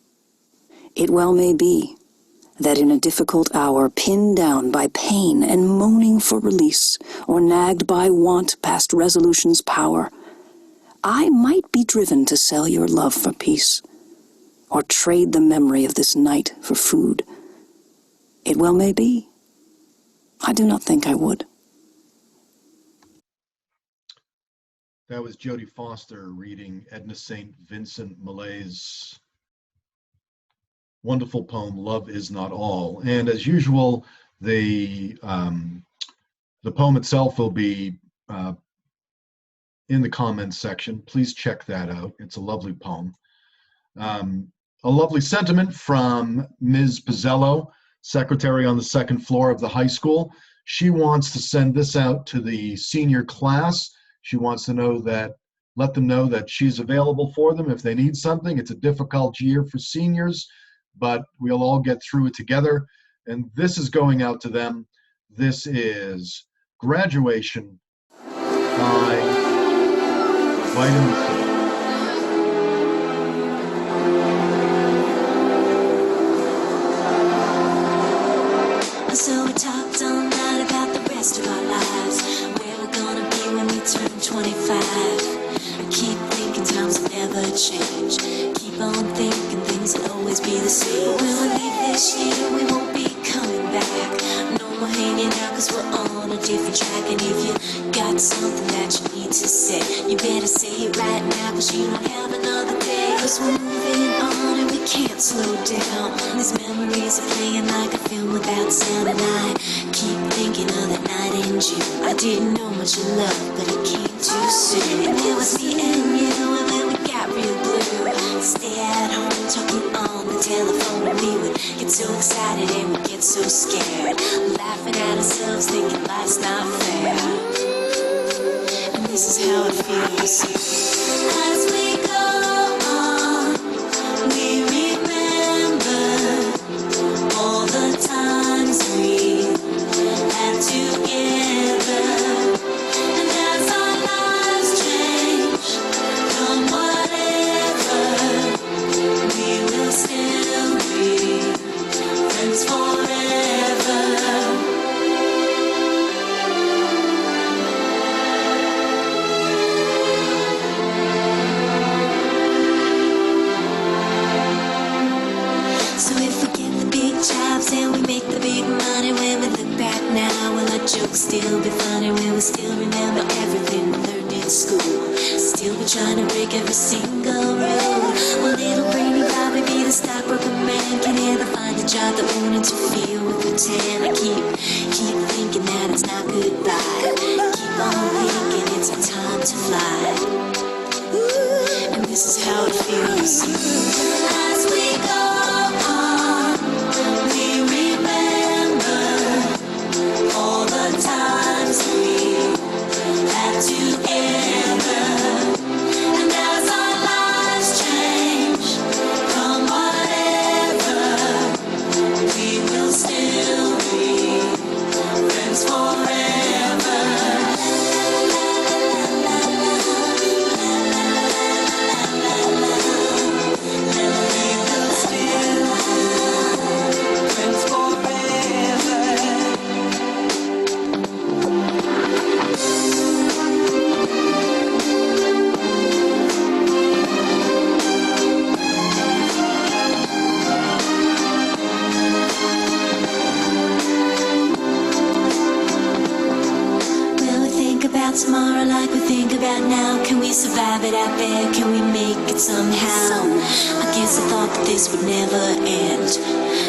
It well may be that in a difficult hour, pinned down by pain and moaning for release, or nagged by want past resolution's power, I might be driven to sell your love for peace, or trade the memory of this night for food. It well may be. I do not think I would. That was Jodie Foster reading Edna St. Vincent Millay's wonderful poem, Love Is Not All. And as usual, the poem itself will be in the comments section. Please check that out. It's a lovely poem. A lovely sentiment from Ms. Pezzello, secretary on the second floor of the high school. She wants to send this out to the senior class. She wants to know that, let them know that she's available for them if they need something. It's a difficult year for seniors, but we'll all get through it together. And this is going out to them. This is Graduation by Vitamin C. So we talked all night about the rest of our lives, where we're gonna be when we turn 25. I keep thinking times will never change. Keep on thinking things will always be the same. When we leave this year, we won't be coming back. No more hanging out, cause we're on a different track. And if you got something that you need to say, you better say it right now, cause you don't have another day. Cause we're moving on and we can't slow down. These memories are playing like a film without sound. And I keep thinking of that night in June. I didn't know much of love, but it came too soon. And it was me and you, and then we got real blue. Stay at home talking on the telephone, and we would get so excited and we'd get so scared, laughing at ourselves, thinking life's not fair. And this is how it feels. As we go on. still be fun and we will still remember everything we learned in school. Still be trying to break every single rule. Well, little brainy Bobby be the stockbroker man. Can ever find a job that won't interfere with the tan. I keep thinking that it's not goodbye. Keep on thinking it's our time to fly. And this is how it feels. As we go on, we remember all the times we had together. And as our lives change from whatever, we will still be friends forever. Tomorrow like we think about now. Can we survive it out there? Can we make it somehow? I guess I thought that this would never end.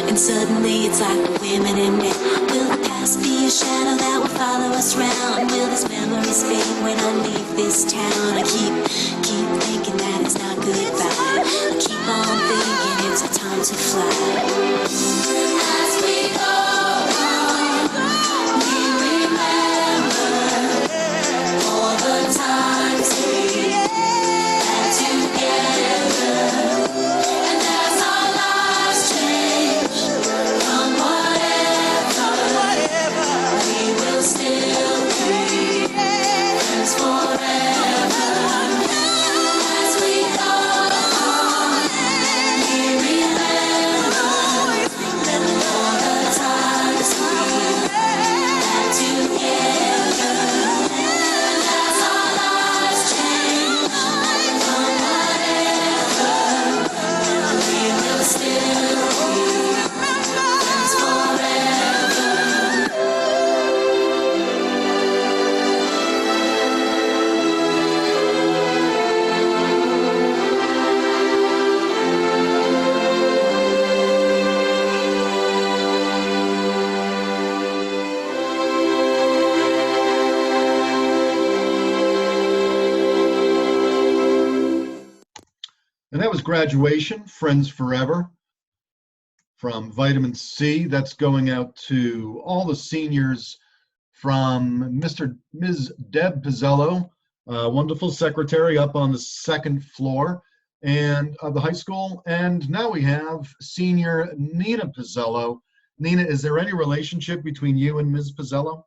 And suddenly it's like the women and men. Will the past be a shadow that will follow us round? Will these memories fade when I leave this town? I keep thinking that it's not goodbye. I keep on thinking it's our time to fly. As we go on, we remember all the times we had together. And as our lives change from whatever, we will still be friends forever. As we go on, we remember all the times we had together. And that was Graduation, Friends Forever from Vitamin C. That's going out to all the seniors from Ms. Deb Pezzello, wonderful secretary up on the second floor and of the high school. And now we have senior Nina Pezzello. Nina, is there any relationship between you and Ms. Pezzello?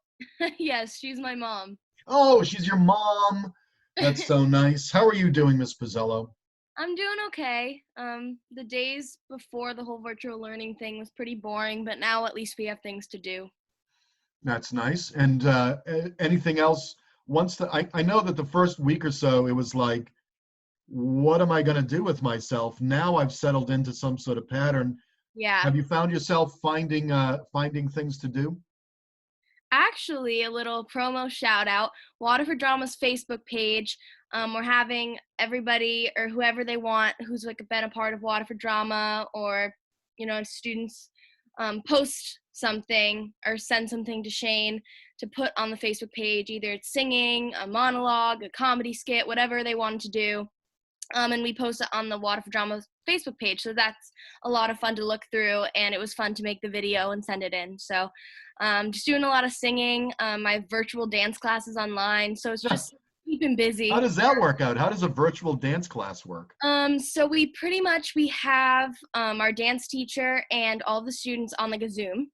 Yes, she's my mom. Oh, she's your mom. That's so nice. How are you doing, Ms. Pezzello? I'm doing okay. The days before the whole virtual learning thing was pretty boring, but now at least we have things to do. That's nice. And anything else? I know that the first week or so, it was like, what am I going to do with myself? Now I've settled into some sort of pattern. Yeah. Have you found yourself finding things to do? Actually, a little promo shout out, Waterford Drama's Facebook page. We're having everybody or whoever they want who's like been a part of Waterford Drama or, students post something or send something to Shane to put on the Facebook page. Either it's singing, a monologue, a comedy skit, whatever they wanted to do. And we post it on the Waterford Drama Facebook page. So that's a lot of fun to look through, and it was fun to make the video and send it in. So just doing a lot of singing. My virtual dance classes online. So it's just keeping busy. How does that work out? How does a virtual dance class work? So we have our dance teacher and all the students on like a Zoom.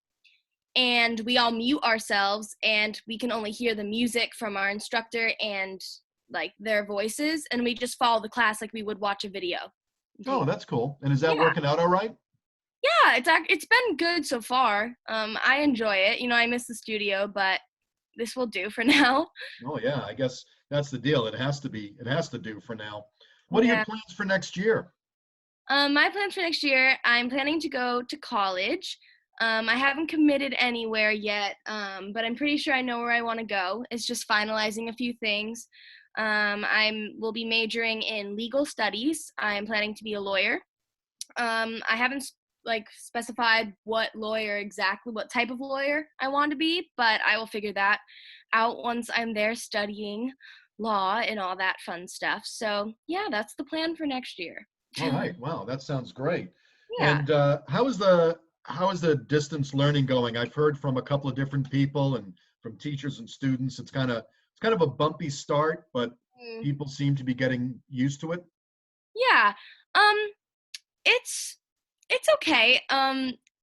And we all mute ourselves, and we can only hear the music from our instructor and like their voices, and we just follow the class like we would watch a video. Oh, that's cool. And is that working out all right? Yeah, it's been good so far. I enjoy it. I miss the studio, but this will do for now. Oh yeah, I guess that's the deal. It has to do for now. What are your plans for next year? My plans for next year, I'm planning to go to college. I haven't committed anywhere yet, but I'm pretty sure I know where I want to go. It's just finalizing a few things. I will be majoring in legal studies. I'm planning to be a lawyer. I haven't specified what lawyer exactly, what type of lawyer I want to be, but I will figure that out once I'm there studying law and all that fun stuff. So yeah, that's the plan for next year. All right. Wow, that sounds great. Yeah. And how is the distance learning going? I've heard from a couple of different people and from teachers and students. It's kind of a bumpy start, but people seem to be getting used to it. Yeah. It's okay.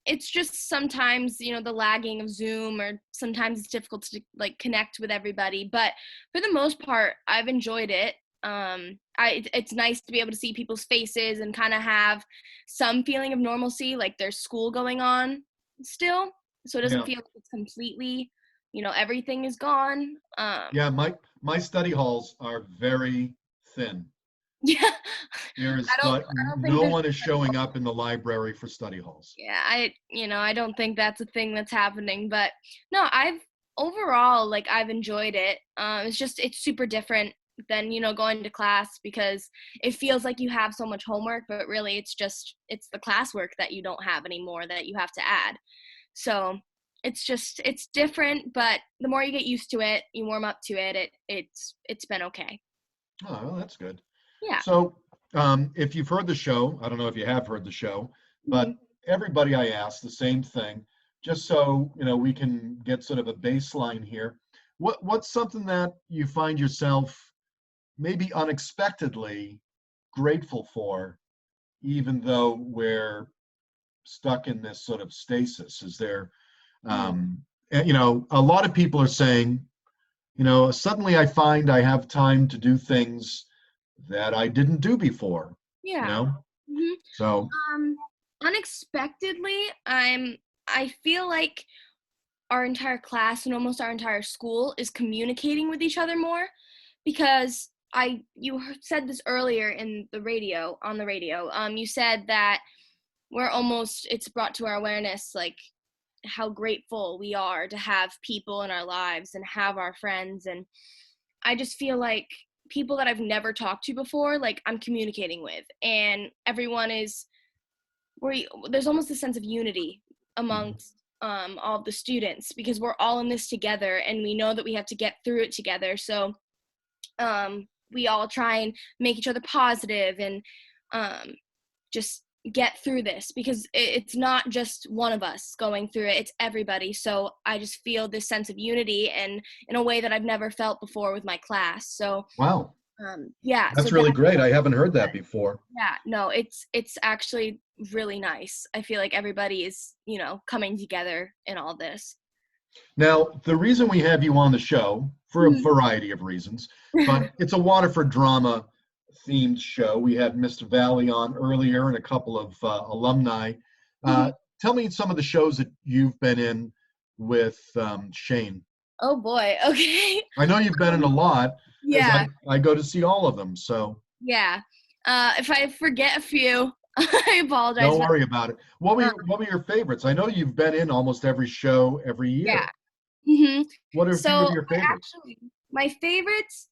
It's just sometimes, the lagging of Zoom, or sometimes it's difficult to connect with everybody. But for the most part, I've enjoyed it. It's nice to be able to see people's faces and kind of have some feeling of normalcy, like there's school going on still. So it doesn't feel like it's completely, everything is gone. Yeah, my study halls are very thin. Yeah. There is no one is showing up in the library for study halls. Yeah, I don't think that's a thing that's happening, but no, overall I've enjoyed it. It's super different than, going to class, because it feels like you have so much homework, but really it's the classwork that you don't have anymore that you have to add. So it's different, but the more you get used to it, you warm up to it, it's been okay. Oh, well, that's good. Yeah. So if you've heard the show, I don't know if you have heard the show, but everybody I ask the same thing, just so we can get sort of a baseline here. What's something that you find yourself maybe unexpectedly grateful for, even though we're stuck in this sort of stasis? Is there, a lot of people are saying, suddenly I find I have time to do things that I didn't do before. Yeah. So unexpectedly, I feel like our entire class and almost our entire school is communicating with each other more, because you said this earlier on the radio. You said that it's brought to our awareness how grateful we are to have people in our lives and have our friends. And I just feel like people that I've never talked to before, I'm communicating with, and everyone there's almost a sense of unity amongst all of the students, because we're all in this together and we know that we have to get through it together. So we all try and make each other positive and just get through this, because it's not just one of us going through it, it's everybody. So I just feel this sense of unity, and in a way that I've never felt before with my class. So wow. Yeah, that's really great. I haven't heard that before. Yeah, no, it's actually really nice. I feel like everybody is, coming together in all this. Now, the reason we have you on the show, for a variety of reasons, but it's a Waterford drama themed show. We had Mr. Valle on earlier and a couple of alumni. Tell me some of the shows that you've been in with Shane. Oh boy, okay. I know you've been in a lot. Yeah. I go to see all of them, so. Yeah. If I forget a few, I apologize. Don't worry about it. What were your favorites? I know you've been in almost every show every year. Yeah. What are a few of your favorites? Actually, my favorites,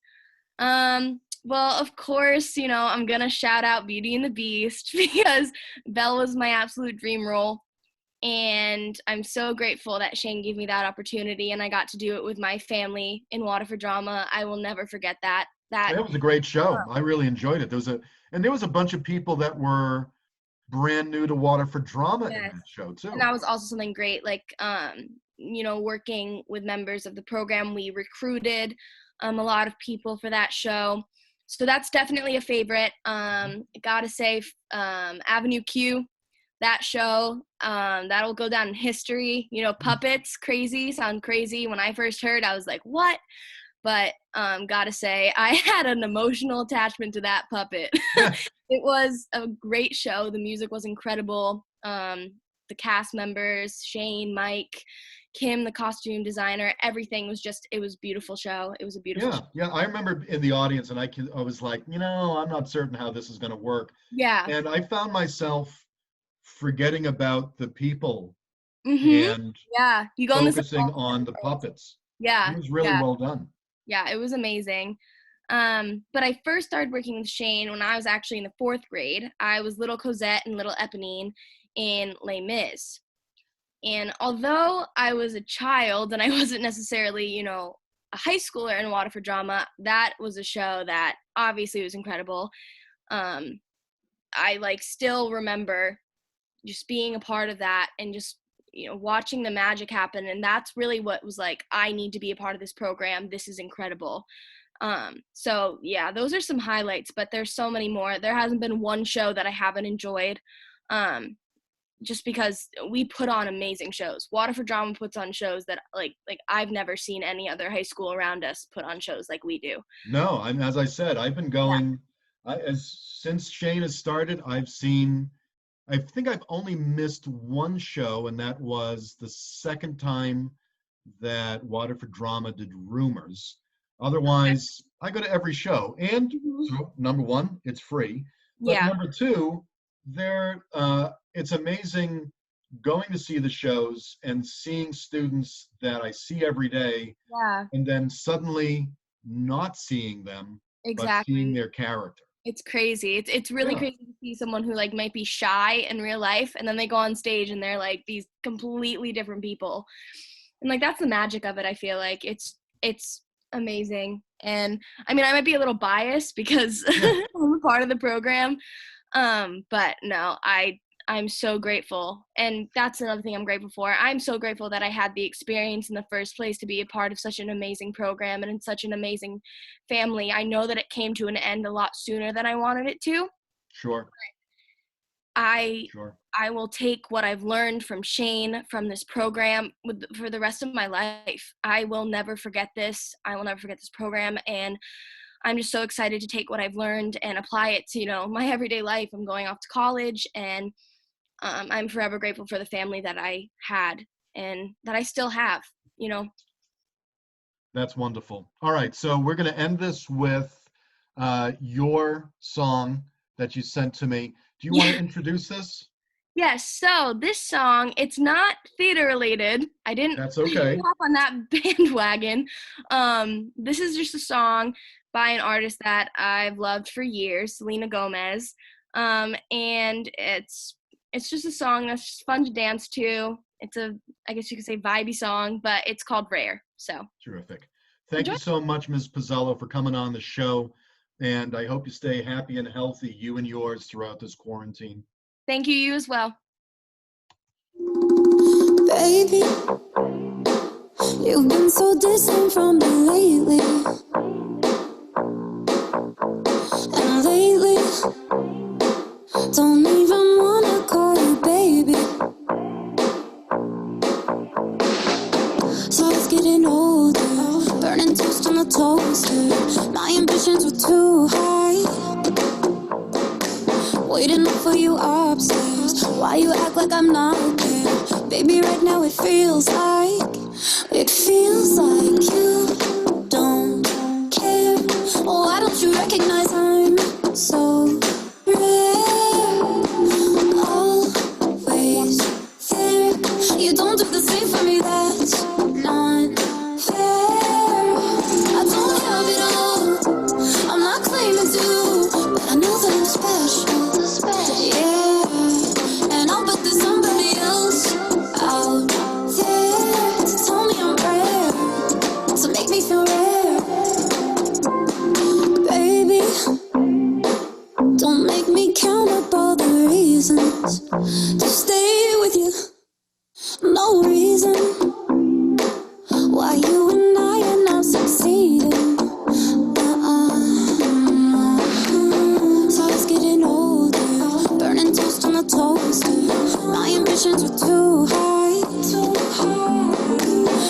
well, of course, I'm going to shout out Beauty and the Beast, because Belle was my absolute dream role. And I'm so grateful that Shane gave me that opportunity, and I got to do it with my family in Waterford Drama. I will never forget that. That was a great show. I really enjoyed it. There was a bunch of people that were brand new to Waterford Drama in that show too. And that was also something great. Working with members of the program, we recruited a lot of people for that show. So that's definitely a favorite. Gotta say, Avenue Q, that show, that'll go down in history. Puppets, sound crazy. When I first heard, I was like, what? But gotta say, I had an emotional attachment to that puppet. It was a great show. The music was incredible. The cast members, Shane, Mike, Kim, the costume designer, everything was it was a beautiful show. It was a beautiful show. Yeah, I remember in the audience, and I was like, I'm not certain how this is going to work. Yeah. And I found myself forgetting about the people and Yeah, you go in this focusing on the puppets. Yeah, It was really well done. Yeah, it was amazing. But I first started working with Shane when I was actually in the 4th grade. I was little Cosette and little Eponine in Les Mis. And although I was a child and I wasn't necessarily, you know, a high schooler in Waterford Drama, that was a show that obviously was incredible. I like still remember just being a part of that and just, you know, watching the magic happen. And that's really what was like, I need to be a part of this program. This is incredible. So yeah, those are some highlights, but there's so many more. There hasn't been one show that I haven't enjoyed. Just because we put on amazing shows. Waterford Drama puts on shows that like I've never seen any other high school around us put on shows like we do. No, as I said, I've been going, since Shane has started, I think I've only missed one show, and that was the second time that Waterford Drama did Rumors. Otherwise, I go to every show. And so, number one, it's free. But number two, it's amazing going to see the shows and seeing students that I see every day, and then suddenly not seeing them, but seeing their character. It's crazy. It's really crazy to see someone who like might be shy in real life, and then they go on stage and they're like these completely different people. And like that's the magic of it. I feel like it's amazing. And I mean, I might be a little biased because I'm a part of the program. But no, I'm so grateful. And that's another thing I'm grateful for. I'm so grateful that I had the experience in the first place to be a part of such an amazing program and in such an amazing family. I know that it came to an end a lot sooner than I wanted it to. Sure. I will take what I've learned from Shane, from this program for the rest of my life. I will never forget this. I will never forget this program. And I'm just so excited to take what I've learned and apply it to, you know, my everyday life. I'm going off to college, and I'm forever grateful for the family that I had and that I still have, you know. That's wonderful. All right, so we're going to end this with your song that you sent to me. Do you want to introduce this? Yes, so this song, it's not theater related. I didn't hop on that bandwagon. This is just a song by an artist that I've loved for years, Selena Gomez. And it's just a song that's just fun to dance to. It's I guess you could say vibey song, but it's called Rare. So terrific. Thank you so much, Ms. Pezzello, for coming on the show. And I hope you stay happy and healthy, you and yours, throughout this quarantine. Thank you, you as well. Baby, you've been so distant from me lately. And lately, don't even wanna call you baby. So it's getting older, burning toast on the toaster. My ambitions were too high, waiting up for you upstairs. Why you act like I'm not there? Baby, right now it feels like you don't care. Why don't you recognize I'm so rare? Always there. You don't do the same for me, that's not fair. I don't have it all, I'm not claiming to, but I know that I'm special. Yeah, and I'll bet there's somebody else out there to tell me I'm rare, to make me feel rare. Baby, don't make me count up all the reasons to stay with you. No reason why you and I are not succeeding. So it's getting older, burning toast on the toaster. My ambitions were too high,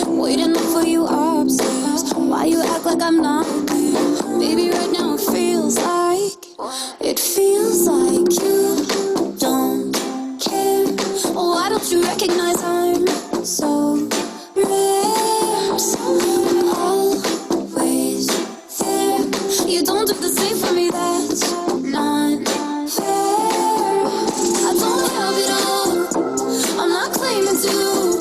waiting up for you upstairs. Why you act like I'm not there? Baby, right now it feels like you don't care. Why don't you recognize I'm so rare? Always there. You don't do the same for me, that's not fair. I don't have it all, I'm not claiming to.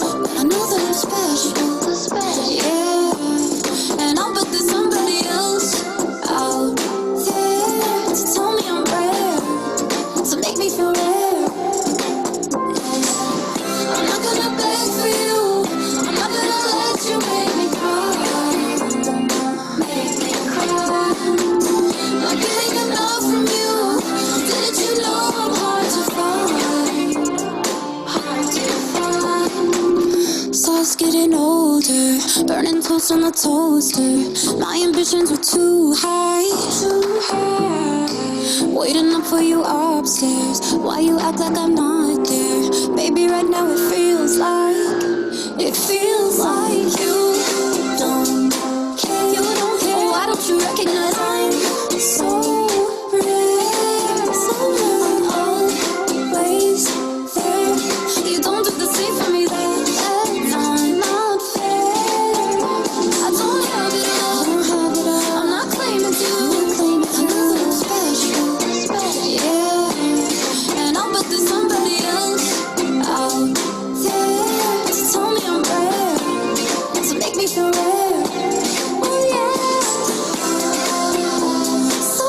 Burning toast on the toaster. My ambitions were too high. Waiting up for you upstairs. Why you act like I'm not there? Baby, right now it feels like you don't care. You don't care. Why don't you recognize I'm so rare, so always there. You don't do the same for me. That's not fair. I don't have it all. I'm not claiming you. I'm special. Yeah, and I'll bet there's somebody else out there to tell me I'm rare, to make me feel rare. Oh yeah, so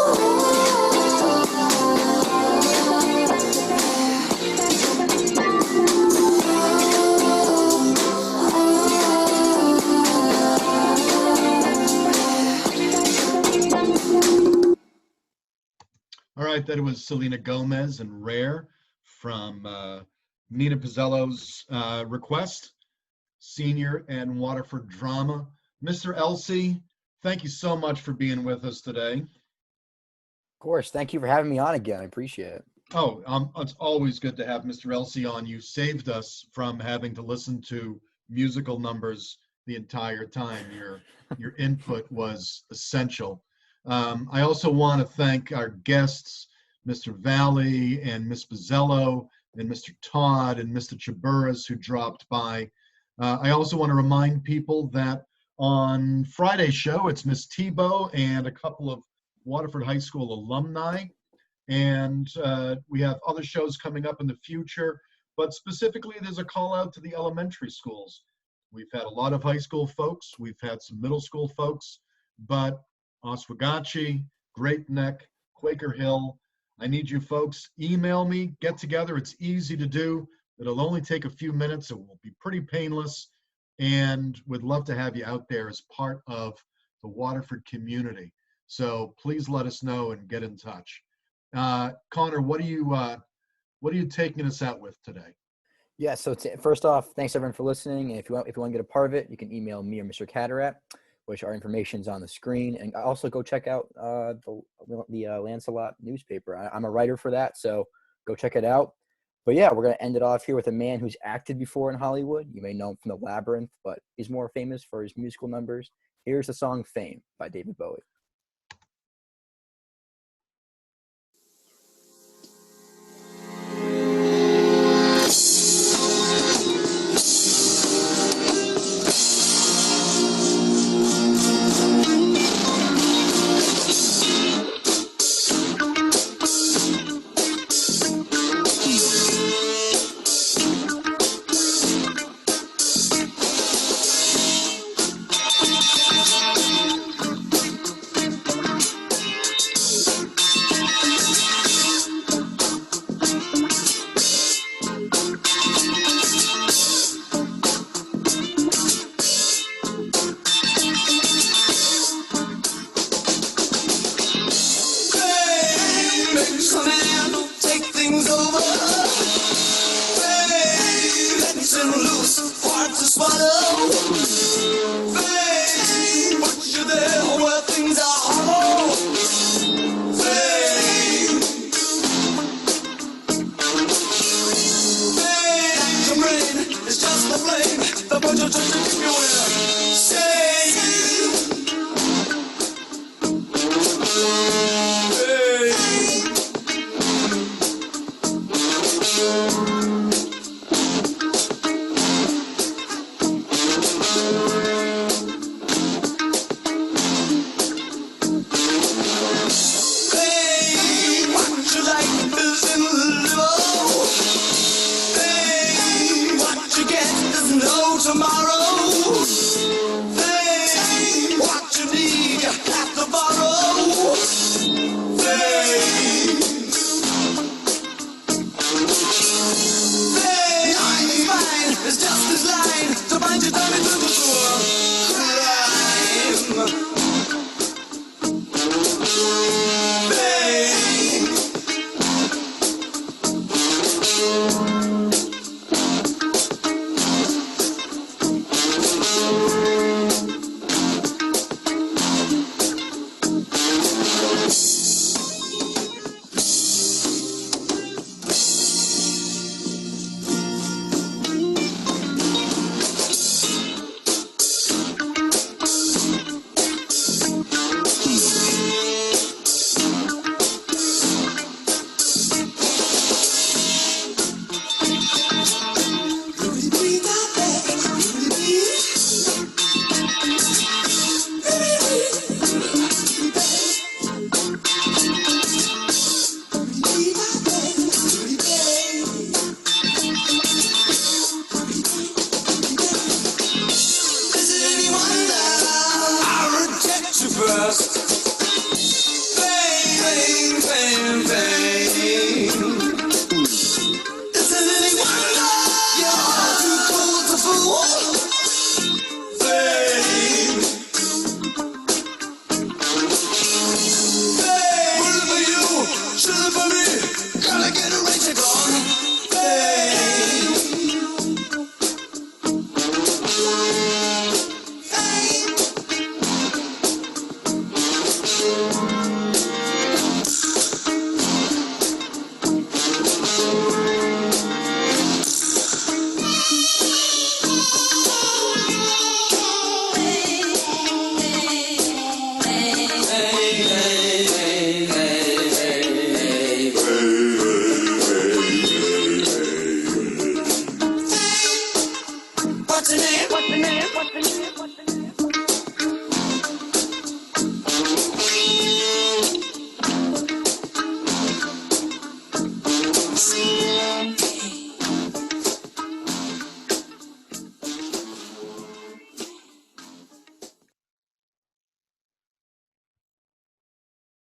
All right, that was Selena Gomez and Rare from Nina Pezzello's request, Senior and Waterford Drama. Mr. Elsey, thank you so much for being with us today. Of course. Thank you for having me on again. I appreciate it. Oh, it's always good to have Mr. Elsey on. You saved us from having to listen to musical numbers the entire time. Your input was essential. I also want to thank our guests, Mr. Valle and Miss Pezzello and Mr. Todd and Mr. Chirubis, who dropped by. I also want to remind people that on Friday's show, it's Miss Tebow and a couple of Waterford High School alumni. And we have other shows coming up in the future, but specifically there's a call out to the elementary schools. We've had a lot of high school folks, we've had some middle school folks, but Oswegatchie, Great Neck, Quaker Hill, I need you folks, email me, get together. It's easy to do. It'll only take a few minutes. It will be pretty painless, and we'd love to have you out there as part of the Waterford community. So please let us know and get in touch. Connor, what are you taking us out with today? Yeah, so first off, thanks everyone for listening. And if you want to get a part of it, you can email me or Mr. Catterat, which our information is on the screen. And also go check out the Lancelot newspaper. I'm a writer for that, so go check it out. But yeah, we're going to end it off here with a man who's acted before in Hollywood. You may know him from The Labyrinth, but he's more famous for his musical numbers. Here's the song Fame by David Bowie. first.